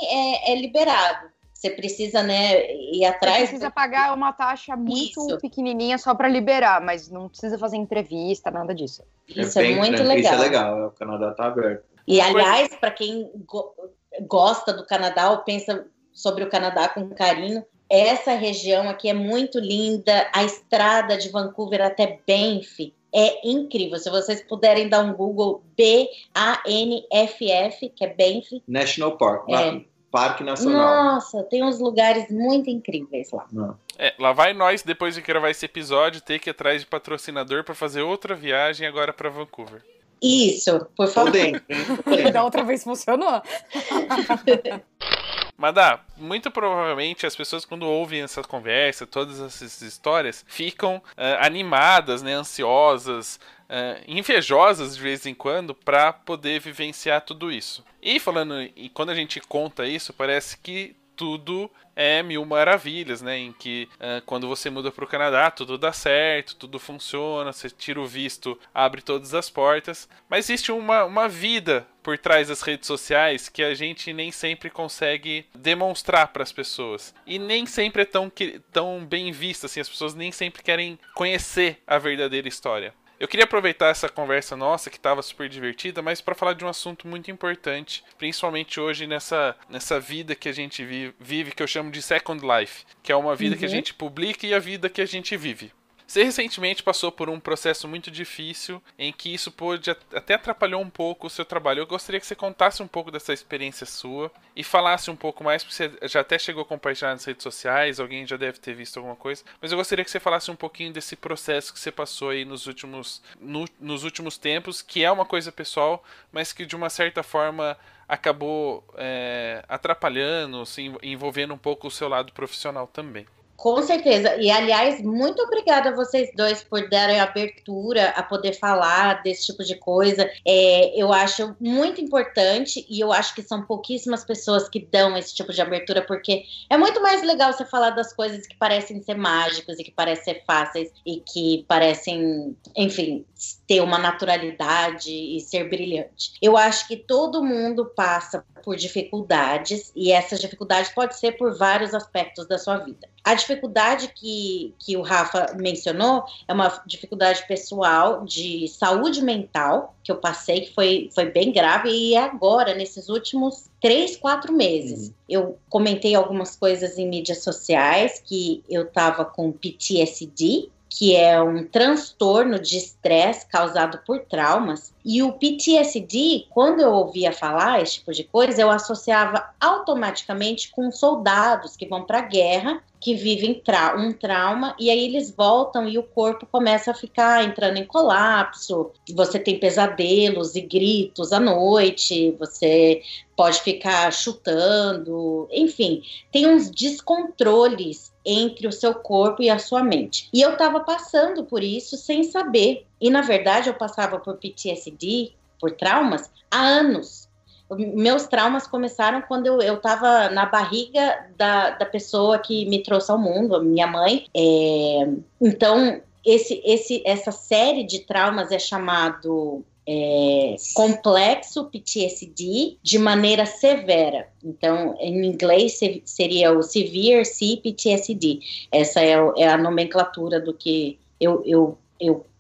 Speaker 4: é liberado. Você precisa, né, ir atrás.
Speaker 3: Você precisa pagar uma taxa muito pequenininha só para liberar, mas não precisa fazer entrevista, nada disso.
Speaker 4: Isso é muito legal.
Speaker 5: Isso é legal, o Canadá tá aberto.
Speaker 4: E, aliás, para quem gosta do Canadá ou pensa sobre o Canadá com carinho, essa região aqui é muito linda, a estrada de Vancouver até Banff é incrível. Se vocês puderem dar um Google, BANFF, que é Banff.
Speaker 5: National Park, Parque Nacional.
Speaker 4: Nossa, tem uns lugares muito incríveis lá.
Speaker 2: Lá vai nós, depois de gravar esse episódio, ter que ir atrás de patrocinador para fazer outra viagem agora para Vancouver.
Speaker 4: Isso, por favor.
Speaker 3: Da outra vez funcionou.
Speaker 2: Madá, muito provavelmente as pessoas quando ouvem essa conversa, todas essas histórias, ficam animadas, né, ansiosas, invejosas de vez em quando para poder vivenciar tudo isso. E quando a gente conta isso, parece que tudo é mil maravilhas, né? Em que quando você muda para o Canadá, tudo dá certo, tudo funciona, você tira o visto, abre todas as portas. Mas existe uma vida por trás das redes sociais que a gente nem sempre consegue demonstrar para as pessoas. E nem sempre é tão bem vista, assim, as pessoas nem sempre querem conhecer a verdadeira história. Eu queria aproveitar essa conversa nossa, que estava super divertida, mas para falar de um assunto muito importante, principalmente hoje nessa vida que a gente vive, que eu chamo de Second Life, que é uma vida que a gente publica e a vida que a gente vive. Você recentemente passou por um processo muito difícil, em que isso pôde até atrapalhou um pouco o seu trabalho. Eu gostaria que você contasse um pouco dessa experiência sua e falasse um pouco mais, porque você já até chegou a compartilhar nas redes sociais, alguém já deve ter visto alguma coisa, mas eu gostaria que você falasse um pouquinho desse processo que você passou aí nos últimos tempos, que é uma coisa pessoal, mas que de uma certa forma acabou atrapalhando, se envolvendo um pouco o seu lado profissional também.
Speaker 4: Com certeza. E, aliás, muito obrigada a vocês dois por darem abertura a poder falar desse tipo de coisa. Eu acho muito importante e eu acho que são pouquíssimas pessoas que dão esse tipo de abertura, porque é muito mais legal você falar das coisas que parecem ser mágicas e que parecem ser fáceis e que parecem, enfim, ter uma naturalidade e ser brilhante. Eu acho que todo mundo passa por dificuldades e essas dificuldades podem ser por vários aspectos da sua vida. A dificuldade que o Rafa mencionou é uma dificuldade pessoal de saúde mental que eu passei, que foi bem grave, e agora, nesses últimos 3-4 meses. Eu comentei algumas coisas em mídias sociais, que eu estava com PTSD, que é um transtorno de estresse causado por traumas. E o PTSD, quando eu ouvia falar esse tipo de coisa, eu associava automaticamente com soldados que vão para a guerra, que vivem um trauma, e aí eles voltam e o corpo começa a ficar entrando em colapso, você tem pesadelos e gritos à noite, você pode ficar chutando, enfim, tem uns descontroles entre o seu corpo e a sua mente. E eu estava passando por isso sem saber. E, na verdade, eu passava por PTSD, por traumas, há anos. Meus traumas começaram quando eu estava na barriga da pessoa que me trouxe ao mundo, a minha mãe. Então, essa série de traumas é chamado complexo PTSD de maneira severa. Então, em inglês seria o Severe CPTSD. Essa é a nomenclatura do que eu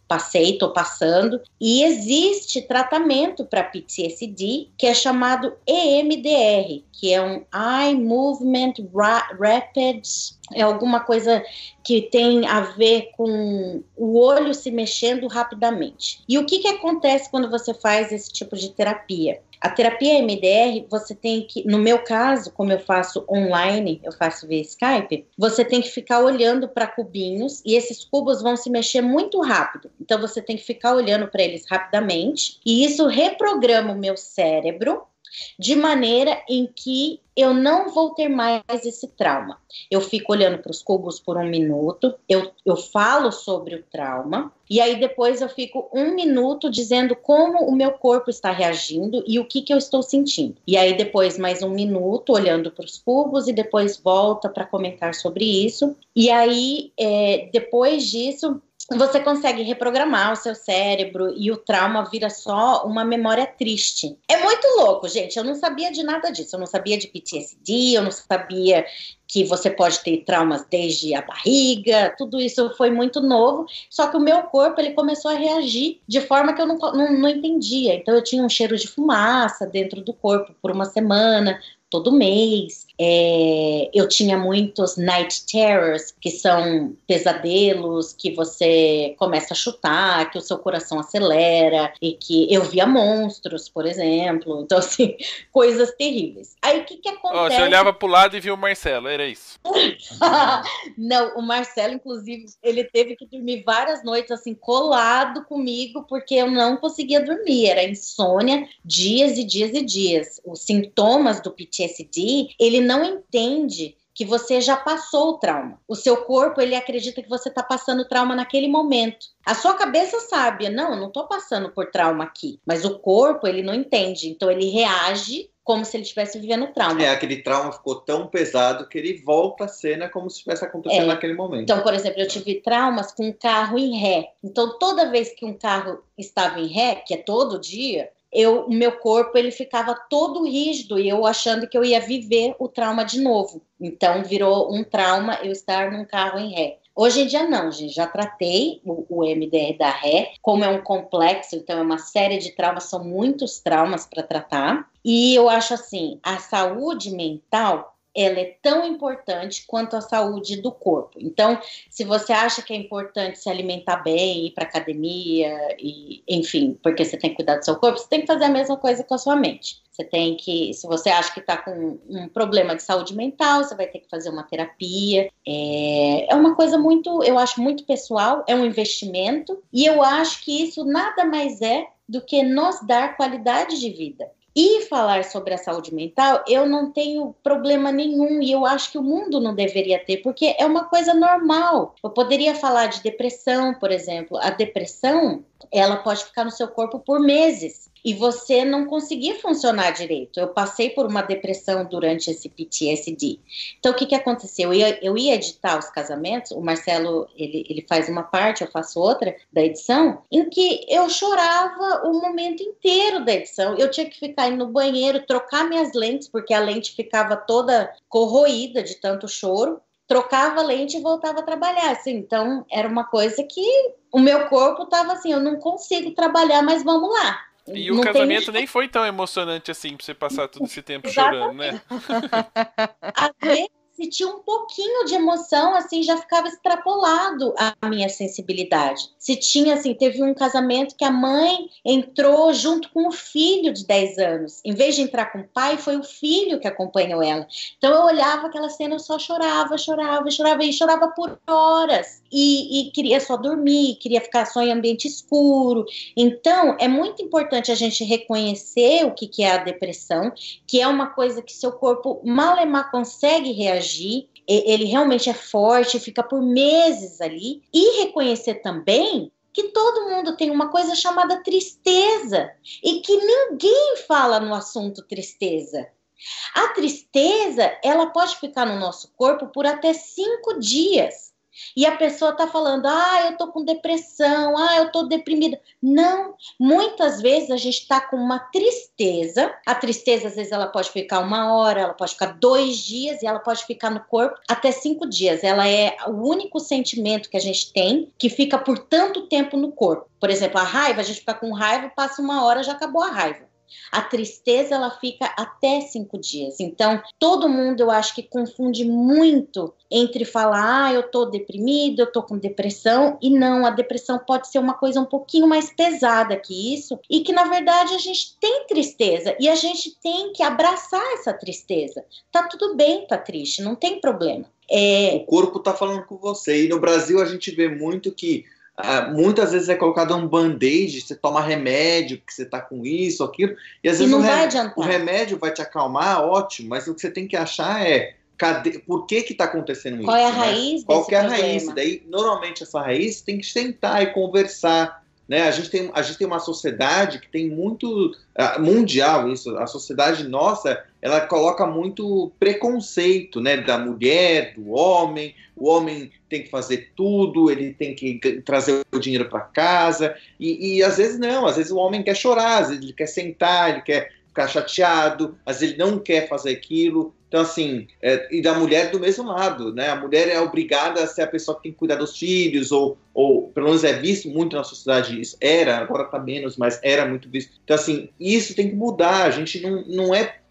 Speaker 4: passei, estou passando. E existe tratamento para PTSD que é chamado EMDR, que é um Eye Movement Rapid, é alguma coisa que tem a ver com o olho se mexendo rapidamente. E o que acontece quando você faz esse tipo de terapia? A terapia EMDR, você tem que, no meu caso, como eu faço online, eu faço via Skype, você tem que ficar olhando para cubinhos e esses cubos vão se mexer muito rápido. Então você tem que ficar olhando para eles rapidamente e isso reprograma o meu cérebro de maneira em que eu não vou ter mais esse trauma. Eu fico olhando para os cubos por 1 minuto, eu falo sobre o trauma, e aí depois eu fico 1 minuto dizendo como o meu corpo está reagindo e o que eu estou sentindo. E aí depois mais 1 minuto olhando para os cubos e depois volta para comentar sobre isso. E aí, depois disso, você consegue reprogramar o seu cérebro e o trauma vira só uma memória triste. É muito louco, gente. Eu não sabia de nada disso. Eu não sabia de PTSD, eu não sabia que você pode ter traumas desde a barriga. Tudo isso foi muito novo. Só que o meu corpo, ele começou a reagir de forma que eu não entendia. Então eu tinha um cheiro de fumaça dentro do corpo por 1 semana, todo mês. Eu tinha muitos night terrors, que são pesadelos que você começa a chutar, que o seu coração acelera, e que eu via monstros, por exemplo. Então, assim, coisas terríveis. Aí, o que acontece?
Speaker 2: Você olhava pro lado e via o Marcelo, era isso?
Speaker 4: Não, o Marcelo, inclusive, ele teve que dormir várias noites, assim, colado comigo, porque eu não conseguia dormir. Era insônia, dias e dias e dias. Os sintomas do PTSD, ele não entende que você já passou o trauma. O seu corpo, ele acredita que você está passando o trauma naquele momento. A sua cabeça sabe, não estou passando por trauma aqui. Mas o corpo, ele não entende. Então, ele reage como se ele estivesse vivendo o trauma.
Speaker 5: Aquele trauma ficou tão pesado que ele volta à cena como se estivesse acontecendo naquele momento.
Speaker 4: Então, por exemplo, eu tive traumas com um carro em ré. Então, toda vez que um carro estava em ré, que é todo dia, o meu corpo ele ficava todo rígido e eu achando que eu ia viver o trauma de novo. Então, virou um trauma eu estar num carro em ré. Hoje em dia não, gente, já tratei o MDR da ré, como é um complexo, então é uma série de traumas, são muitos traumas para tratar, e eu acho assim, a saúde mental, ela é tão importante quanto a saúde do corpo. Então, se você acha que é importante se alimentar bem, ir para academia, e, enfim, porque você tem que cuidar do seu corpo, você tem que fazer a mesma coisa com a sua mente. Você tem que, se você acha que está com um problema de saúde mental, você vai ter que fazer uma terapia. É uma coisa muito, eu acho, muito pessoal, é um investimento, e eu acho que isso nada mais é do que nos dar qualidade de vida. E falar sobre a saúde mental, eu não tenho problema nenhum e eu acho que o mundo não deveria ter, porque é uma coisa normal. Eu poderia falar de depressão, por exemplo. A depressão, ela pode ficar no seu corpo por meses e você não conseguir funcionar direito. Eu passei por uma depressão durante esse PTSD. Então, o que aconteceu? Eu ia editar os casamentos, o Marcelo, ele faz uma parte, eu faço outra da edição, em que eu chorava o momento inteiro da edição. Eu tinha que ficar indo no banheiro, trocar minhas lentes, porque a lente ficava toda corroída de tanto choro. Trocava a lente e voltava a trabalhar. Assim, então, era uma coisa que o meu corpo estava assim, eu não consigo trabalhar, mas vamos lá.
Speaker 2: E o casamento nem foi tão emocionante assim pra você passar todo esse tempo chorando, né?
Speaker 4: Às vezes, se tinha um pouquinho de emoção, assim, já ficava extrapolado a minha sensibilidade. Se tinha, assim, teve um casamento que a mãe entrou junto com o filho de 10 anos. Em vez de entrar com o pai, foi o filho que acompanhou ela. Então, eu olhava aquela cena, eu só chorava e chorava por horas. E queria só dormir, queria ficar só em ambiente escuro. Então, é muito importante a gente reconhecer o que é a depressão, que é uma coisa que seu corpo mal consegue reagir. Ele realmente é forte, fica por meses ali. E reconhecer também que todo mundo tem uma coisa chamada tristeza e que ninguém fala no assunto tristeza. A tristeza, ela pode ficar no nosso corpo por até 5 dias. E a pessoa tá falando, eu tô com depressão, eu tô deprimida. Não, muitas vezes a gente tá com uma tristeza. A tristeza, às vezes, ela pode ficar 1 hora, ela pode ficar 2 dias e ela pode ficar no corpo até 5 dias. Ela é o único sentimento que a gente tem que fica por tanto tempo no corpo. Por exemplo, a raiva, a gente fica com raiva, passa 1 hora, já acabou a raiva. A tristeza, ela fica até 5 dias. Então, todo mundo, eu acho que confunde muito entre falar, eu tô deprimido, eu tô com depressão, e não, a depressão pode ser uma coisa um pouquinho mais pesada que isso, e que, na verdade, a gente tem tristeza, e a gente tem que abraçar essa tristeza. Tá tudo bem, tá triste, não tem problema.
Speaker 5: O corpo tá falando com você, e no Brasil a gente vê muito que muitas vezes é colocado um band-aid, você toma remédio, porque você tá com isso, aquilo, e às vezes o remédio vai te acalmar, ótimo, mas o que você tem que achar é por que tá acontecendo isso?
Speaker 4: Qual é a raiz desse problema? Qual que é a raiz?
Speaker 5: Daí, normalmente, essa raiz tem que sentar e conversar, né? A gente tem uma sociedade que tem muito mundial isso, a sociedade nossa, ela coloca muito preconceito, né, da mulher, do homem. O homem tem que fazer tudo, ele tem que trazer o dinheiro para casa, e às vezes não, às vezes o homem quer chorar, às vezes ele quer sentar, ele quer ficar chateado, às vezes ele não quer fazer aquilo. Então, assim, e da mulher do mesmo lado, né? A mulher é obrigada a ser a pessoa que tem que cuidar dos filhos, ou pelo menos é visto muito na sociedade isso. Agora tá menos, mas era muito visto. Então, assim, isso tem que mudar. A gente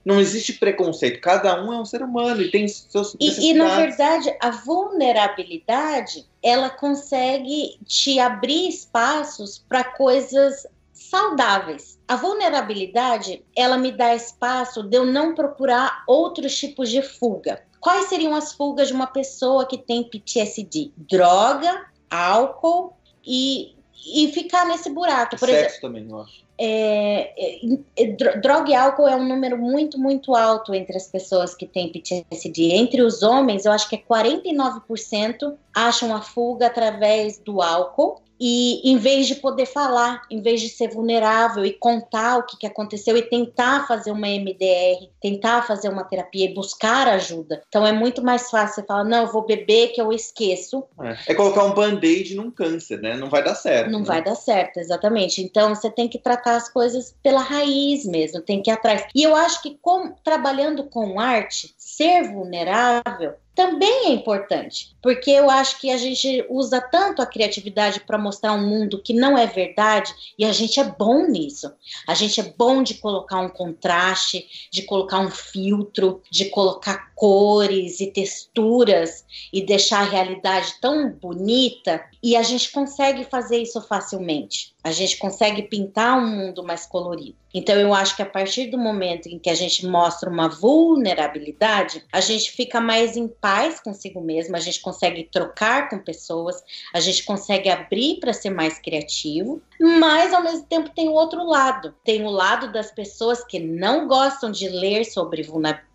Speaker 5: não existe preconceito. Cada um é um ser humano e tem seus necessidades.
Speaker 4: E na verdade, a vulnerabilidade, ela consegue te abrir espaços para coisas saudáveis. A vulnerabilidade, ela me dá espaço de eu não procurar outros tipos de fuga. Quais seriam as fugas de uma pessoa que tem PTSD? Droga, álcool e ficar nesse buraco. Por
Speaker 5: Sexo
Speaker 4: exemplo,
Speaker 5: também, eu acho.
Speaker 4: Droga e álcool é um número muito, muito alto entre as pessoas que têm PTSD. Entre os homens, eu acho que 49% acham a fuga através do álcool e em vez de poder falar, em vez de ser vulnerável e contar o que aconteceu e tentar fazer uma MDR, tentar fazer uma terapia e buscar ajuda. Então é muito mais fácil você falar, não, eu vou beber que eu esqueço.
Speaker 5: É colocar um band-aid num câncer, né? Não vai dar certo.
Speaker 4: Não
Speaker 5: né?
Speaker 4: vai dar certo, exatamente. Então você tem que tratar as coisas pela raiz mesmo, tem que ir atrás. E eu acho que trabalhando com arte, ser vulnerável também é importante, porque eu acho que a gente usa tanto a criatividade para mostrar um mundo que não é verdade, e a gente é bom nisso. A gente é bom de colocar um contraste, de colocar um filtro, de colocar cores e texturas e deixar a realidade tão bonita, e a gente consegue fazer isso facilmente. A gente consegue pintar um mundo mais colorido. Então eu acho que a partir do momento em que a gente mostra uma vulnerabilidade, a gente fica mais em paz consigo mesmo, a gente consegue trocar com pessoas, a gente consegue abrir para ser mais criativo, mas ao mesmo tempo tem o outro lado. Tem o lado das pessoas que não gostam de ler sobre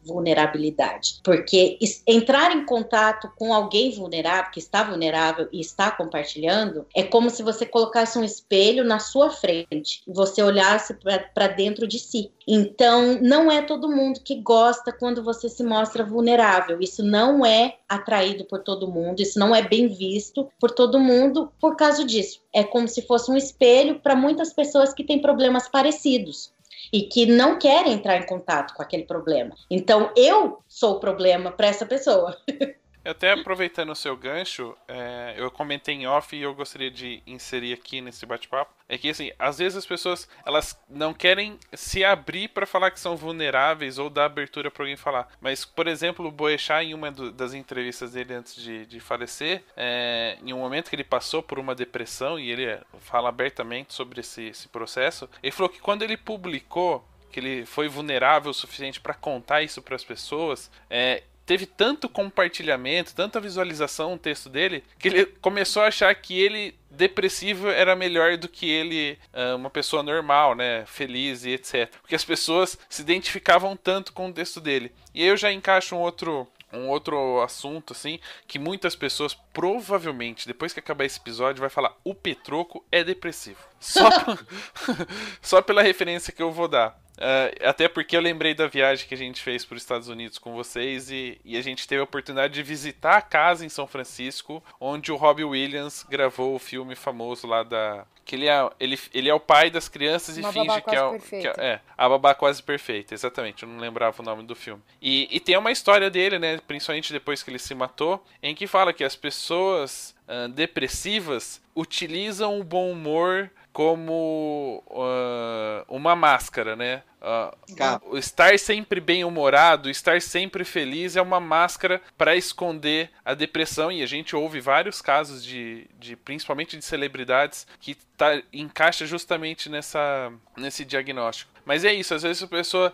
Speaker 4: vulnerabilidade, porque entrar em contato com alguém vulnerável, que está vulnerável e está compartilhando, é como se você colocasse um espelho na sua frente e você olhasse para dentro de si. Então, não é todo mundo que gosta quando você se mostra vulnerável. Isso não é atraído por todo mundo, isso não é bem visto por todo mundo por causa disso. É como se fosse um espelho para muitas pessoas que têm problemas parecidos e que não querem entrar em contato com aquele problema. Então, eu sou o problema para essa pessoa.
Speaker 2: Até aproveitando o seu gancho, eu comentei em off e eu gostaria de inserir aqui nesse bate-papo, é que assim, às vezes as pessoas elas não querem se abrir para falar que são vulneráveis ou dar abertura para alguém falar. Mas, por exemplo, o Boechat, em uma das entrevistas dele antes de falecer, em um momento que ele passou por uma depressão, e ele fala abertamente sobre esse processo, ele falou que quando ele publicou que ele foi vulnerável o suficiente para contar isso para as pessoas, teve tanto compartilhamento, tanta visualização no texto dele, que ele começou a achar que ele, depressivo, era melhor do que ele, uma pessoa normal, né, feliz e etc. Porque as pessoas se identificavam tanto com o texto dele. E aí eu já encaixo um outro assunto, assim, que muitas pessoas, provavelmente, depois que acabar esse episódio, vai falar, o Petroco é depressivo. Só pela referência que eu vou dar. Até porque eu lembrei da viagem que a gente fez para os Estados Unidos com vocês e a gente teve a oportunidade de visitar a casa em São Francisco onde o Robbie Williams gravou o filme famoso lá que ele é o pai das crianças e finge que é a babá quase perfeita, exatamente, eu não lembrava o nome do filme. E tem uma história dele, né, principalmente depois que ele se matou, em que fala que as pessoas depressivas utilizam o bom humor como uma máscara, né? O estar sempre bem-humorado, estar sempre feliz é uma máscara para esconder a depressão, e a gente ouve vários casos de principalmente de celebridades que encaixa justamente nesse diagnóstico. Mas é isso, às vezes a pessoa,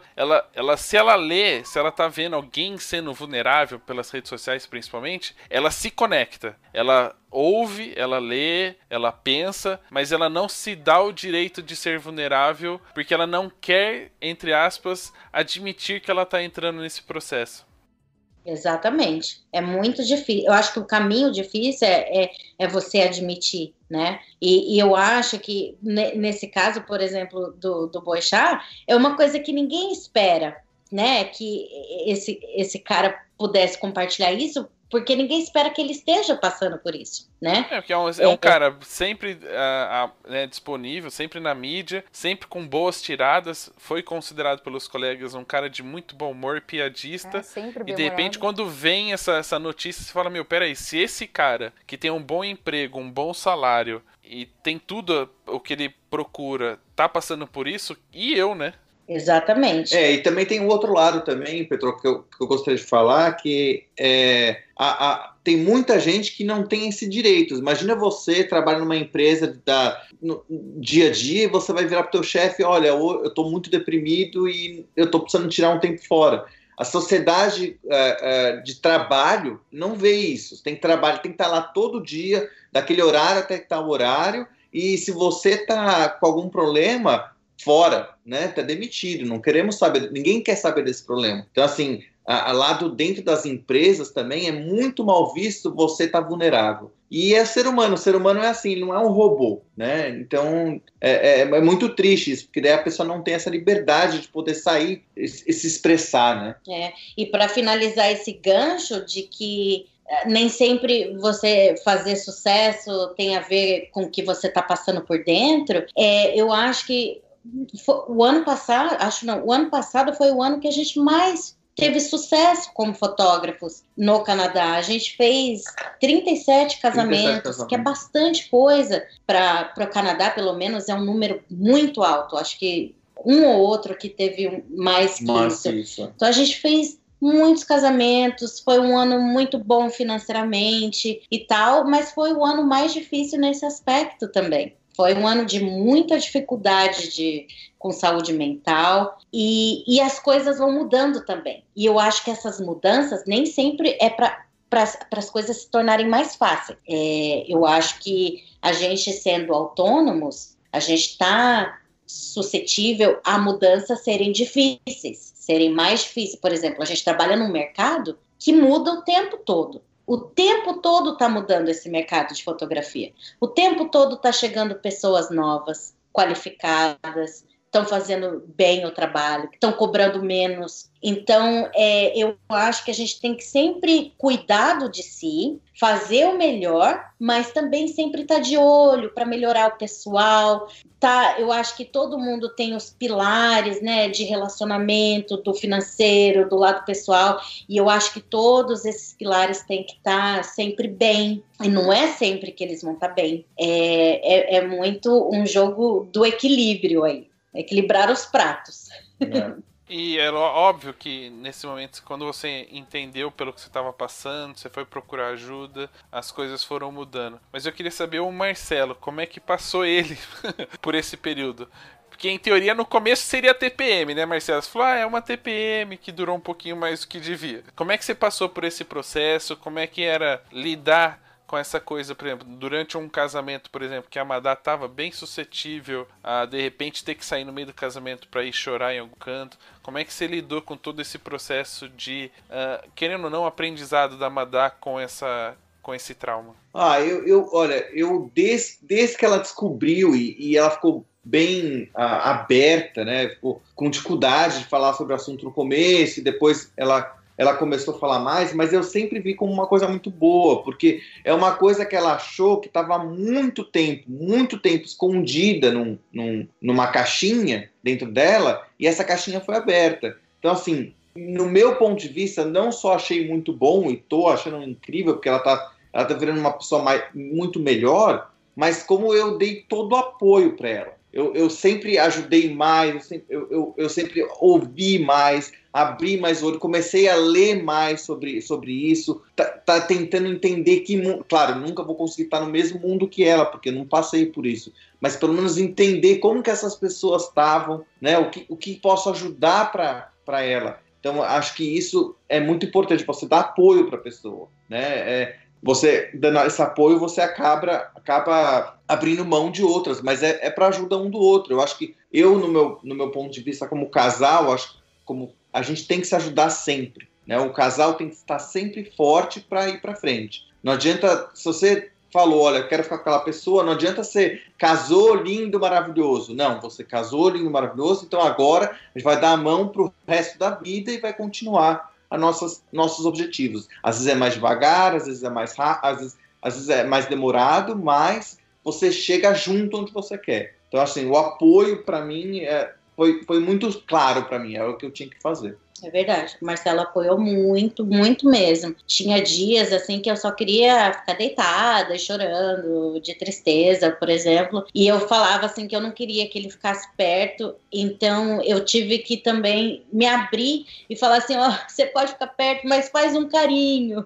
Speaker 2: se ela tá vendo alguém sendo vulnerável pelas redes sociais principalmente, ela se conecta, ela ouve, ela lê, ela pensa, mas ela não se dá o direito de ser vulnerável porque ela não quer, entre aspas, admitir que ela tá entrando nesse processo.
Speaker 4: Exatamente. É muito difícil. Eu acho que o caminho difícil é você admitir, né? E eu acho que nesse caso, por exemplo, do Boechat, é uma coisa que ninguém espera, né? Que esse cara pudesse compartilhar isso, porque ninguém espera que ele esteja passando por isso, né?
Speaker 2: Porque é um cara sempre disponível, sempre na mídia, sempre com boas tiradas, foi considerado pelos colegas um cara de muito bom humor, piadista, e de repente quando vem essa notícia, você fala, peraí, se esse cara que tem um bom emprego, um bom salário, e tem tudo o que ele procura, tá passando por isso, e eu, né?
Speaker 4: Exatamente.
Speaker 5: E também tem o outro lado também, Petro, que eu gostaria de falar, que tem muita gente que não tem esse direito. Imagina você trabalha numa empresa no dia a dia e você vai virar para o teu chefe, olha, eu estou muito deprimido e eu estou precisando tirar um tempo fora. A sociedade de trabalho não vê isso. Tem que estar lá todo dia, daquele horário até tal horário, e se você está com algum problema, fora, né? Tá demitido, não queremos saber, ninguém quer saber desse problema. Então, assim, dentro das empresas também é muito mal visto você estar vulnerável. E é o ser humano é assim, não é um robô, né? Então é muito triste isso, porque daí a pessoa não tem essa liberdade de poder sair e se expressar, né?
Speaker 4: E para finalizar esse gancho de que nem sempre você fazer sucesso tem a ver com o que você está passando por dentro, eu acho que o ano passado foi o ano que a gente mais teve sucesso como fotógrafos no Canadá. A gente fez 37 casamentos, que é bastante coisa para o Canadá, pelo menos é um número muito alto. Acho que um ou outro que teve mais que isso. Então a gente fez muitos casamentos, foi um ano muito bom financeiramente e tal, mas foi o ano mais difícil nesse aspecto também. Foi um ano de muita dificuldade com saúde mental e as coisas vão mudando também. E eu acho que essas mudanças nem sempre é para as coisas se tornarem mais fáceis. Eu acho que a gente sendo autônomos, a gente está suscetível a mudanças serem difíceis, serem mais difíceis. Por exemplo, a gente trabalha num mercado que muda o tempo todo. O tempo todo está mudando esse mercado de fotografia. O tempo todo está chegando pessoas novas, qualificadas, estão fazendo bem o trabalho, estão cobrando menos. Então, eu acho que a gente tem que sempre cuidar de si, fazer o melhor, mas também sempre estar de olho para melhorar o pessoal. Eu acho que todo mundo tem os pilares, né, de relacionamento, do financeiro, do lado pessoal, e eu acho que todos esses pilares têm que estar sempre bem. E não é sempre que eles vão estar bem. É muito um jogo do equilíbrio aí. Equilibrar os pratos.
Speaker 2: E é óbvio que nesse momento, quando você entendeu pelo que você estava passando, você foi procurar ajuda, as coisas foram mudando. Mas eu queria saber o Marcelo, como é que passou ele por esse período? Porque em teoria no começo seria TPM, né, Marcelo? Você falou, é uma TPM que durou um pouquinho mais do que devia. Como é que você passou por esse processo? Como é que era lidar com essa coisa, por exemplo, durante um casamento, por exemplo, que a Madá estava bem suscetível a, de repente, ter que sair no meio do casamento para ir chorar em algum canto? Como é que você lidou com todo esse processo de, querendo ou não, aprendizado da Madá com esse trauma?
Speaker 5: Eu desde que ela descobriu e ela ficou bem aberta, né? Ficou com dificuldade de falar sobre o assunto no começo e depois ela começou a falar mais, mas eu sempre vi como uma coisa muito boa, porque é uma coisa que ela achou que estava há muito tempo escondida numa caixinha dentro dela, e essa caixinha foi aberta. Então, assim, no meu ponto de vista, não só achei muito bom e tô achando incrível, porque ela tá virando uma pessoa muito melhor, mas como eu dei todo o apoio para ela. Eu sempre ajudei mais, eu sempre ouvi mais, abri mais o olho, comecei a ler mais sobre isso, tá tentando entender claro, nunca vou conseguir estar no mesmo mundo que ela, porque não passei por isso, mas pelo menos entender como que essas pessoas estavam, né, o que posso ajudar para ela. Então, acho que isso é muito importante, você dar apoio para a pessoa, né, você dando esse apoio, você acaba abrindo mão de outras, mas é para ajuda um do outro. Eu acho que no meu ponto de vista como casal, acho que como a gente tem que se ajudar sempre, né? O casal tem que estar sempre forte para ir para frente. Não adianta, se você falou, olha, eu quero ficar com aquela pessoa, não adianta você casou lindo, maravilhoso. Não, você casou lindo, maravilhoso, então agora a gente vai dar a mão pro resto da vida e vai continuar nossos objetivos. Às vezes é mais devagar, às vezes é mais rápido, às vezes é mais demorado, mas você chega junto onde você quer. Então, assim, o apoio para mim foi muito claro para mim, era o que eu tinha que fazer.
Speaker 4: É verdade, o Marcelo apoiou muito, muito mesmo. Tinha dias, assim, que eu só queria ficar deitada, chorando, de tristeza, por exemplo. E eu falava, assim, que eu não queria que ele ficasse perto. Então, eu tive que também me abrir e falar assim, você pode ficar perto, mas faz um carinho.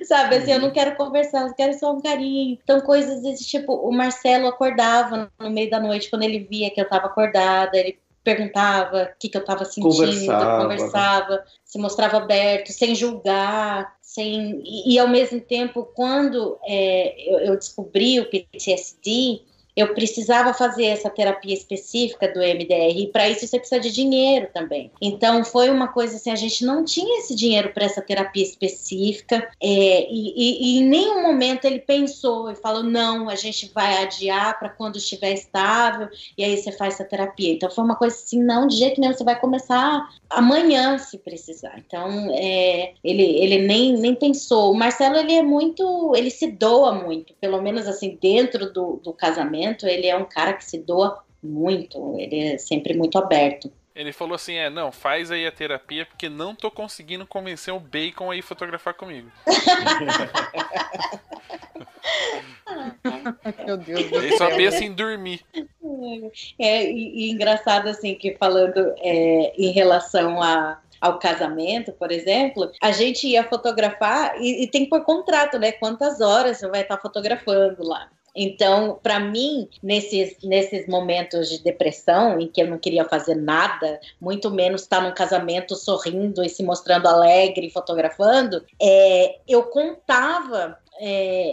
Speaker 4: Sabe, assim, eu não quero conversar, eu quero só um carinho. Então, coisas desse tipo, o Marcelo acordava no meio da noite, quando ele via que eu estava acordada, ele perguntava o que eu estava sentindo, conversava, se mostrava aberto, sem julgar, e ao mesmo tempo, quando eu descobri o PTSD, eu precisava fazer essa terapia específica do MDR, e para isso você precisa de dinheiro também. Então foi uma coisa assim, a gente não tinha esse dinheiro para essa terapia específica, e em nenhum momento ele pensou e falou, não, a gente vai adiar para quando estiver estável, e aí você faz essa terapia. Então foi uma coisa assim, não, de jeito nenhum, você vai começar amanhã se precisar. Então ele nem pensou. O Marcelo, ele se doa muito, pelo menos assim, dentro do casamento, ele é um cara que se doa muito, ele é sempre muito aberto.
Speaker 2: Ele falou assim, não, faz aí a terapia, porque não tô conseguindo convencer o Bacon a ir fotografar comigo.
Speaker 3: Meu Deus do
Speaker 2: Ele só
Speaker 3: céu.
Speaker 2: pensa em dormir.
Speaker 4: E engraçado assim, que falando em relação ao casamento, por exemplo, a gente ia fotografar e tem que pôr contrato, né? Quantas horas você vai estar fotografando lá. Então, para mim, nesses momentos de depressão, em que eu não queria fazer nada, muito menos estar num casamento sorrindo e se mostrando alegre, fotografando, eu contava.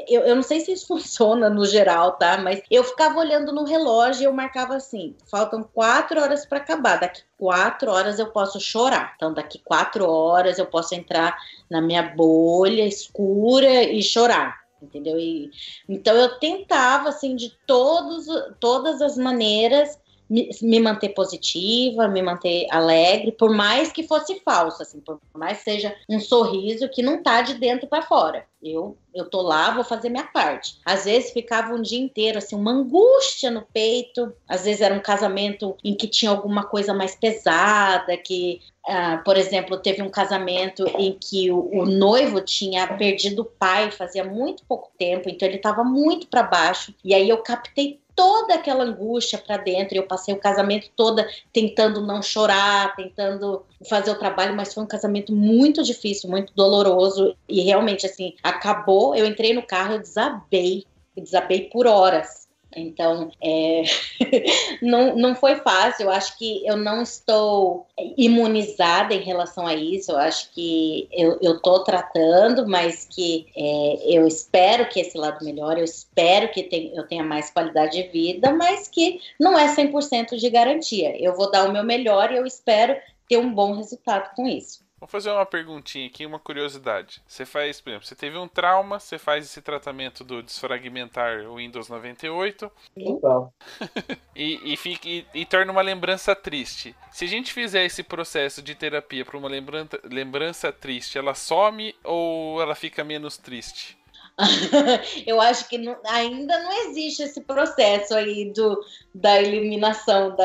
Speaker 4: Eu não sei se isso funciona no geral, tá? Mas eu ficava olhando no relógio e eu marcava assim, faltam 4 horas para acabar, daqui 4 horas eu posso chorar, então daqui 4 horas eu posso entrar na minha bolha escura e chorar, entendeu? Então eu tentava, assim, de todas as maneiras, me manter positiva, me manter alegre, por mais que fosse falso, assim, por mais que seja um sorriso que não tá de dentro para fora. Eu tô lá, vou fazer minha parte. Às vezes ficava um dia inteiro, assim, uma angústia no peito. Às vezes era um casamento em que tinha alguma coisa mais pesada, que, por exemplo, teve um casamento em que o noivo tinha perdido o pai fazia muito pouco tempo, então ele estava muito para baixo. E aí eu captei toda aquela angústia para dentro, e eu passei o casamento todo tentando não chorar, tentando fazer o trabalho, mas foi um casamento muito difícil, muito doloroso, e realmente, assim, acabou, eu entrei no carro, eu desabei por horas. Então, não foi fácil. Eu acho que eu não estou imunizada em relação a isso. Eu acho que eu estou tratando, mas que eu espero que esse lado melhore, eu espero que eu tenha mais qualidade de vida, mas que não é 100% de garantia. Eu vou dar o meu melhor e eu espero ter um bom resultado com isso.
Speaker 2: Vou fazer uma perguntinha aqui, uma curiosidade. Você faz, por exemplo, você teve um trauma, você faz esse tratamento do desfragmentar Windows 98 e torna uma lembrança triste. Se a gente fizer esse processo de terapia para uma lembrança triste, ela some ou ela fica menos triste?
Speaker 4: Eu acho que ainda não existe esse processo aí da eliminação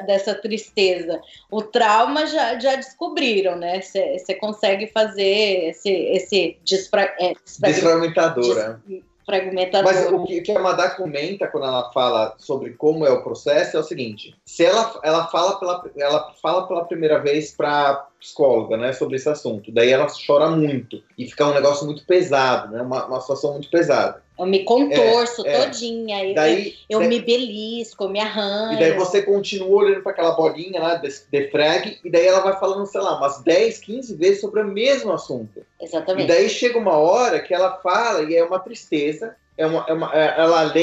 Speaker 4: dessa tristeza. O trauma já descobriram, né? Você consegue fazer esse
Speaker 5: desfragmentador.
Speaker 4: Fragmentador.
Speaker 5: Mas o que a Madá comenta quando ela fala sobre como é o processo é o seguinte: se ela fala pela primeira vez para psicóloga, né, sobre esse assunto, daí ela chora muito e fica um negócio muito pesado, né, uma situação muito pesada.
Speaker 4: Eu me contorço todinha, eu me belisco, eu me arranho.
Speaker 5: E daí você continua olhando para aquela bolinha lá, defrag, e daí ela vai falando, sei lá, umas 10, 15 vezes sobre o mesmo assunto.
Speaker 4: Exatamente.
Speaker 5: E daí chega uma hora que ela fala e é uma tristeza, ela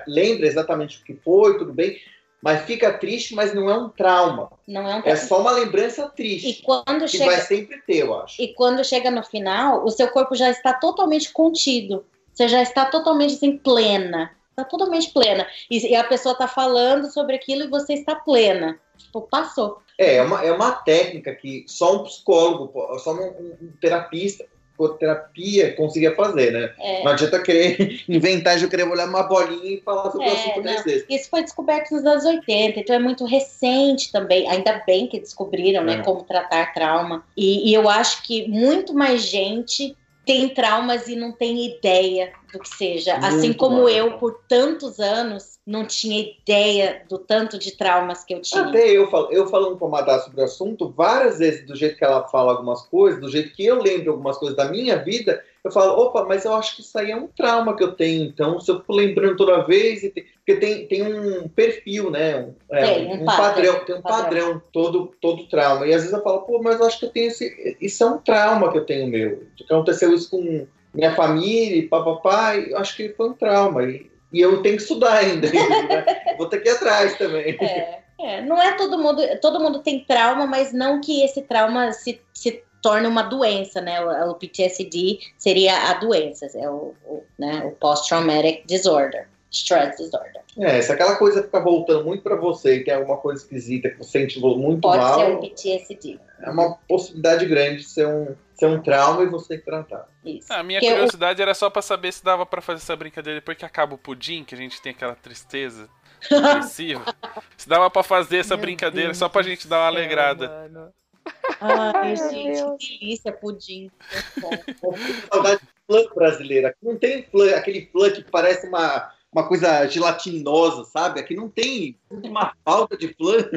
Speaker 5: lembra exatamente o que foi, tudo bem, mas fica triste, mas não é um trauma.
Speaker 4: Não é um trauma.
Speaker 5: É só uma lembrança triste, que vai sempre ter, eu acho.
Speaker 4: E quando chega no final, o seu corpo já está totalmente contido. Você já está totalmente assim, plena. Está totalmente plena. E a pessoa está falando sobre aquilo e você está plena. Tipo, passou.
Speaker 5: É uma técnica que só um psicólogo, só um terapia conseguia fazer, né? Não adianta querer inventar de eu querer olhar uma bolinha e falar sobre o assunto desse.
Speaker 4: Isso foi descoberto nos anos 80, então é muito recente também. Ainda bem que descobriram, né, como tratar trauma. E eu acho que muito mais gente tem traumas e não tem ideia do que seja. Muito assim como eu, por tantos anos, não tinha ideia do tanto de traumas que eu tinha.
Speaker 5: Até eu falando com a Madá sobre o assunto, várias vezes, do jeito que ela fala algumas coisas, do jeito que eu lembro algumas coisas da minha vida, eu falo, opa, mas eu acho que isso aí é um trauma que eu tenho, então, se eu fico lembrando toda vez, porque tem um perfil, né? Um padrão, todo trauma. E às vezes eu falo, pô, mas eu acho que eu tenho isso é um trauma que eu tenho meu. Aconteceu isso com minha família, e papapá, eu acho que foi um trauma. E E eu tenho que estudar ainda. Né? Vou ter que ir atrás também.
Speaker 4: Não é todo mundo tem trauma, mas não que esse trauma se torne uma doença, né? O PTSD seria a doença, o Post-Traumatic Disorder, Stress Disorder.
Speaker 5: Se aquela coisa fica voltando muito pra você, que é alguma coisa esquisita, que você sente muito
Speaker 4: Pode
Speaker 5: mal...
Speaker 4: ser um PTSD.
Speaker 5: É uma possibilidade grande de ser um trauma e você tem que tratar.
Speaker 4: Isso.
Speaker 2: A minha curiosidade era só pra saber se dava pra fazer essa brincadeira depois que acaba o pudim, que a gente tem aquela tristeza depressiva. Se dava pra fazer essa brincadeira só pra gente dar uma alegrada.
Speaker 3: Mano.
Speaker 4: Ai, gente, que delícia, pudim.
Speaker 5: Saudade de flan brasileira. Aqui não tem flan, aquele flan que parece uma coisa gelatinosa, sabe? Aqui não tem uma falta de flan.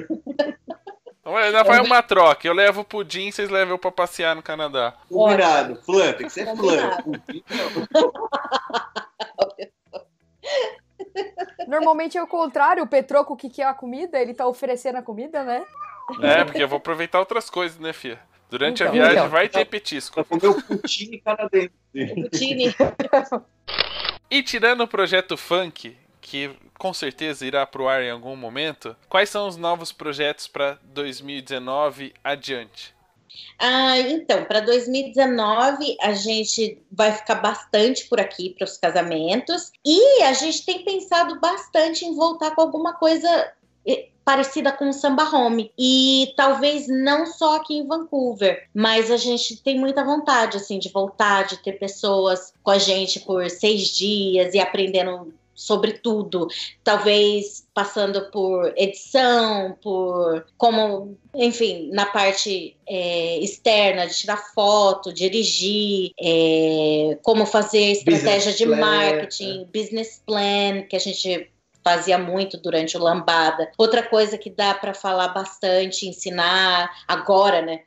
Speaker 2: Ainda vai uma troca. Eu levo o pudim, vocês levam eu pra passear no Canadá.
Speaker 5: Combinado. Flan, tem que ser flan. Pudim, não.
Speaker 3: Normalmente é o contrário, o Petroco, o que é a comida? Ele tá oferecendo a comida, né?
Speaker 2: Porque eu vou aproveitar outras coisas, né, Fia? Durante a viagem vai ter petisco.
Speaker 5: Vai comer o poutine canadense.
Speaker 4: Poutine.
Speaker 2: E tirando o projeto Funk, que com certeza irá pro ar em algum momento, quais são os novos projetos para 2019 adiante?
Speaker 4: Então, para 2019 a gente vai ficar bastante por aqui para os casamentos e a gente tem pensado bastante em voltar com alguma coisa parecida com o Samba Home e talvez não só aqui em Vancouver, mas a gente tem muita vontade assim de voltar, de ter pessoas com a gente por 6 dias e aprendendo sobre tudo, talvez passando por edição, por como, enfim, na parte externa, de tirar foto, dirigir, como fazer estratégia de marketing, business plan, que a gente fazia muito durante o Lambada. Outra coisa que dá para falar bastante, ensinar agora, né?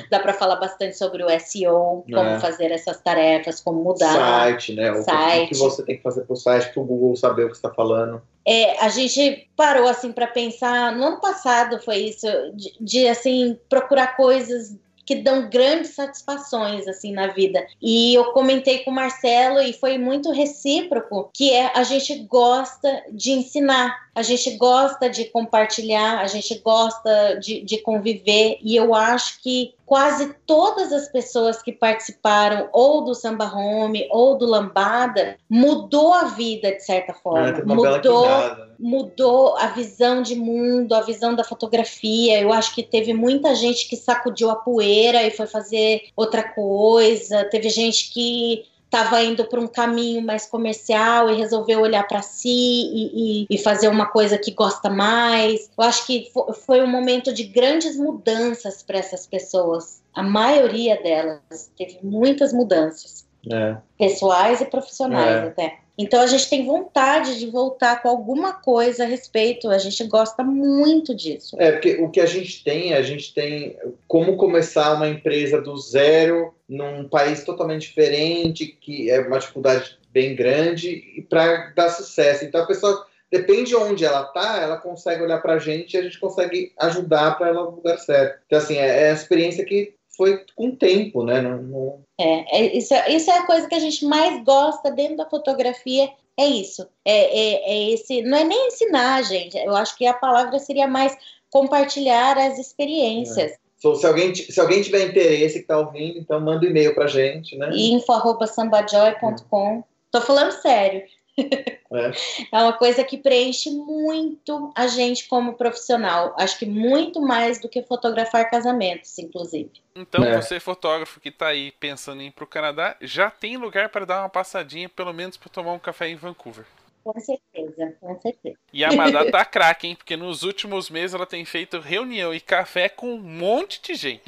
Speaker 4: Dá para falar bastante sobre o SEO, como fazer essas tarefas, como mudar.
Speaker 5: Site, né? O que você tem que fazer pro site, pro Google saber o que você está falando.
Speaker 4: A gente parou assim para pensar, no ano passado foi isso, de assim, procurar coisas que dão grandes satisfações assim na vida. E eu comentei com o Marcelo e foi muito recíproco, que a gente gosta de ensinar, a gente gosta de compartilhar, a gente gosta de conviver, e eu acho que quase todas as pessoas que participaram ou do Samba Home ou do Lambada mudou a vida de certa forma, mudou a visão de mundo, a visão da fotografia. Eu acho que teve muita gente que sacudiu a poeira e foi fazer outra coisa, teve gente que estava indo para um caminho mais comercial e resolveu olhar para si e fazer uma coisa que gosta mais. Eu acho que foi um momento de grandes mudanças para essas pessoas. A maioria delas teve muitas mudanças, pessoais e profissionais até. Então a gente tem vontade de voltar com alguma coisa a respeito, a gente gosta muito disso.
Speaker 5: Porque o que a gente tem como começar uma empresa do zero num país totalmente diferente, que é uma dificuldade bem grande, e para dar sucesso. Então a pessoa, depende de onde ela tá, ela consegue olhar pra gente e a gente consegue ajudar para ela no lugar certo. Então assim, é a experiência que foi com o tempo, né?
Speaker 4: Isso é a coisa que a gente mais gosta dentro da fotografia, é isso. Esse, não é nem ensinar, gente. Eu acho que a palavra seria mais compartilhar as experiências.
Speaker 5: Se alguém tiver interesse que está ouvindo, então manda um e-mail pra gente, né?
Speaker 4: info@sambajoy.com. Tô falando sério. É uma coisa que preenche muito a gente como profissional. Acho que muito mais do que fotografar casamentos, inclusive.
Speaker 2: Então, você fotógrafo que tá aí pensando em ir pro Canadá, já tem lugar para dar uma passadinha, pelo menos para tomar um café em Vancouver.
Speaker 4: Com certeza, com certeza.
Speaker 2: E a Madá tá craque, hein? Porque nos últimos meses ela tem feito reunião e café com um monte de gente.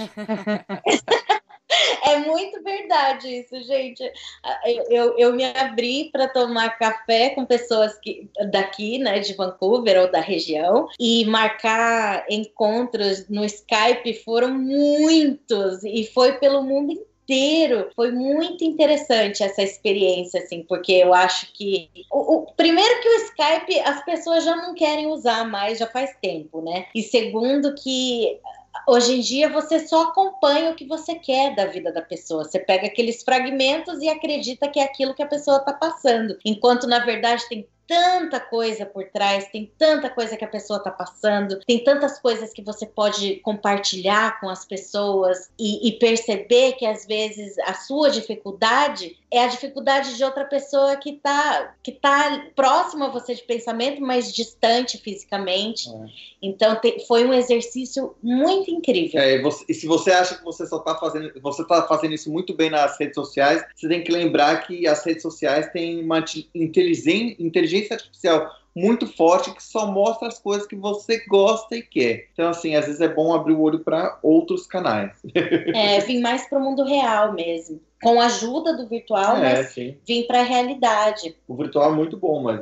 Speaker 4: É muito verdade isso, gente. Eu me abri para tomar café com pessoas daqui, né, de Vancouver ou da região, e marcar encontros no Skype foram muitos, e foi pelo mundo inteiro. Foi muito interessante essa experiência, assim, porque eu acho que primeiro que o Skype as pessoas já não querem usar mais, já faz tempo, né? E segundo que Hoje em dia você só acompanha o que você quer da vida da pessoa. Você pega aqueles fragmentos e acredita que é aquilo que a pessoa está passando. Enquanto, na verdade, tem tanta coisa por trás, tem tanta coisa que a pessoa está passando, tem tantas coisas que você pode compartilhar com as pessoas e perceber que, às vezes, a sua dificuldade é a dificuldade de outra pessoa que tá próxima a você de pensamento, mas distante fisicamente. Então, foi um exercício muito incrível.
Speaker 5: E se você acha que você só tá fazendo isso muito bem nas redes sociais, você tem que lembrar que as redes sociais têm uma inteligência artificial muito forte que só mostra as coisas que você gosta e quer. Então, assim, às vezes é bom abrir o olho para outros canais.
Speaker 4: Vim mais para o mundo real mesmo. Com a ajuda do virtual, mas
Speaker 5: sim.
Speaker 4: Vim para a realidade.
Speaker 5: O virtual é muito bom, mas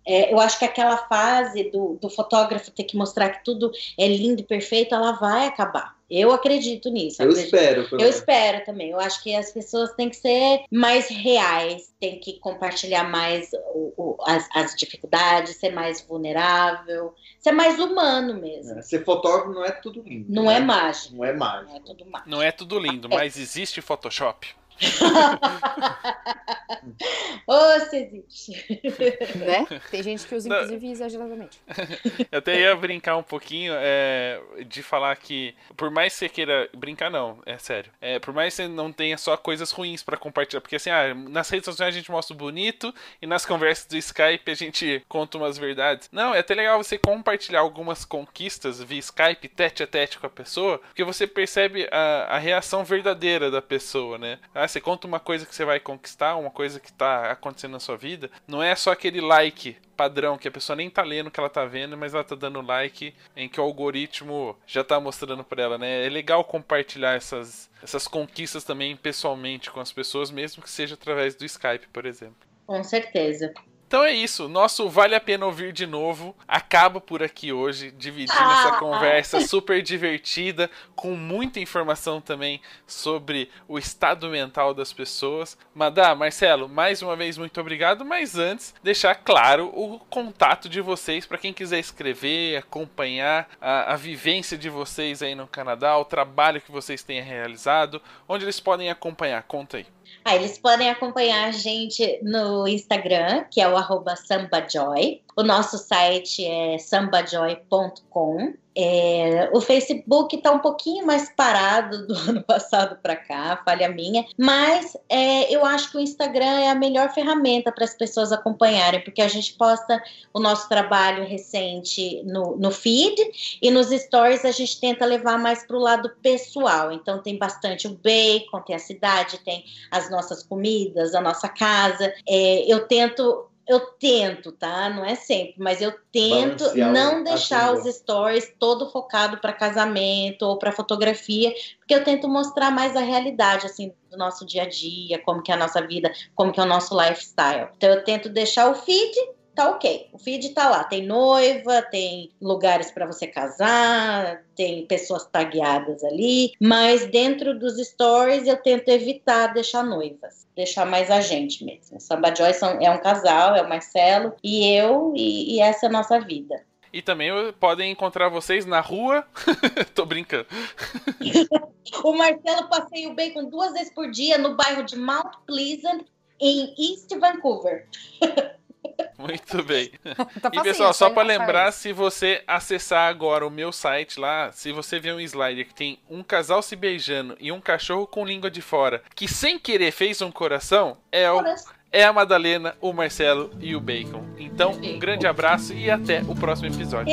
Speaker 4: eu acho que aquela fase do fotógrafo ter que mostrar que tudo é lindo e perfeito, ela vai acabar. Eu acredito nisso.
Speaker 5: Eu espero.
Speaker 4: Eu espero também. Eu acho que as pessoas têm que ser mais reais, têm que compartilhar mais as dificuldades, ser mais vulnerável, ser mais humano mesmo.
Speaker 5: Ser fotógrafo não é tudo lindo.
Speaker 4: Não é mágico.
Speaker 5: Não é mágico.
Speaker 4: Não é tudo mágico.
Speaker 2: Não é tudo lindo, mas existe Photoshop.
Speaker 4: Se existe.
Speaker 3: Né? Tem gente que usa, inclusive, exageradamente.
Speaker 2: Eu até ia brincar um pouquinho de falar que, por mais que você queira brincar, não, é sério. Por mais que você não tenha só coisas ruins pra compartilhar, porque assim, nas redes sociais a gente mostra o bonito e nas conversas do Skype a gente conta umas verdades. Não, é até legal você compartilhar algumas conquistas via Skype, tete a tete com a pessoa, porque você percebe a reação verdadeira da pessoa, né? Você conta uma coisa que você vai conquistar, uma coisa que tá acontecendo na sua vida, não é só aquele like padrão que a pessoa nem tá lendo o que ela tá vendo, mas ela tá dando like em que o algoritmo já tá mostrando pra ela, né? É legal compartilhar essas conquistas também pessoalmente com as pessoas, mesmo que seja através do Skype, por exemplo.
Speaker 4: Com certeza.
Speaker 2: Então é isso, nosso Vale a Pena Ouvir de Novo acaba por aqui hoje, dividindo essa conversa super divertida, com muita informação também sobre o estado mental das pessoas. Madá, Marcelo, mais uma vez muito obrigado, mas antes, deixar claro o contato de vocês para quem quiser escrever, acompanhar a vivência de vocês aí no Canadá, o trabalho que vocês têm realizado, onde eles podem acompanhar, conta aí.
Speaker 4: Eles podem acompanhar a gente no Instagram, que é o @sambajoy. O nosso site é sambajoy.com. O Facebook está um pouquinho mais parado do ano passado para cá, falha minha, mas eu acho que o Instagram é a melhor ferramenta para as pessoas acompanharem, porque a gente posta o nosso trabalho recente no feed, e nos stories a gente tenta levar mais para o lado pessoal. Então tem bastante o bacon, tem a cidade, tem as nossas comidas, a nossa casa. Eu tento, tá? Não é sempre, mas eu tento não deixar os stories todo focado para casamento ou para fotografia, porque eu tento mostrar mais a realidade, assim, do nosso dia a dia, como que é a nossa vida, como que é o nosso lifestyle. Então eu tento deixar o feed, tá ok. O feed tá lá, tem noiva, tem lugares para você casar, tem pessoas tagueadas ali, mas dentro dos stories eu tento evitar deixar noivas, deixar mais a gente mesmo. O Sambajoy é um casal, é o Marcelo e eu, e essa é a nossa vida.
Speaker 2: E também podem encontrar vocês na rua. Tô brincando.
Speaker 4: O Marcelo passeia o bacon 2 vezes por dia no bairro de Mount Pleasant, em East Vancouver.
Speaker 2: Muito bem.
Speaker 3: Tá
Speaker 2: E pessoal, só para lembrar, se você acessar agora o meu site lá, se você ver um slider que tem um casal se beijando e um cachorro com língua de fora, que sem querer fez um coração, é a Madalena, o Marcelo e o Bacon. Então, um grande abraço e até o próximo episódio.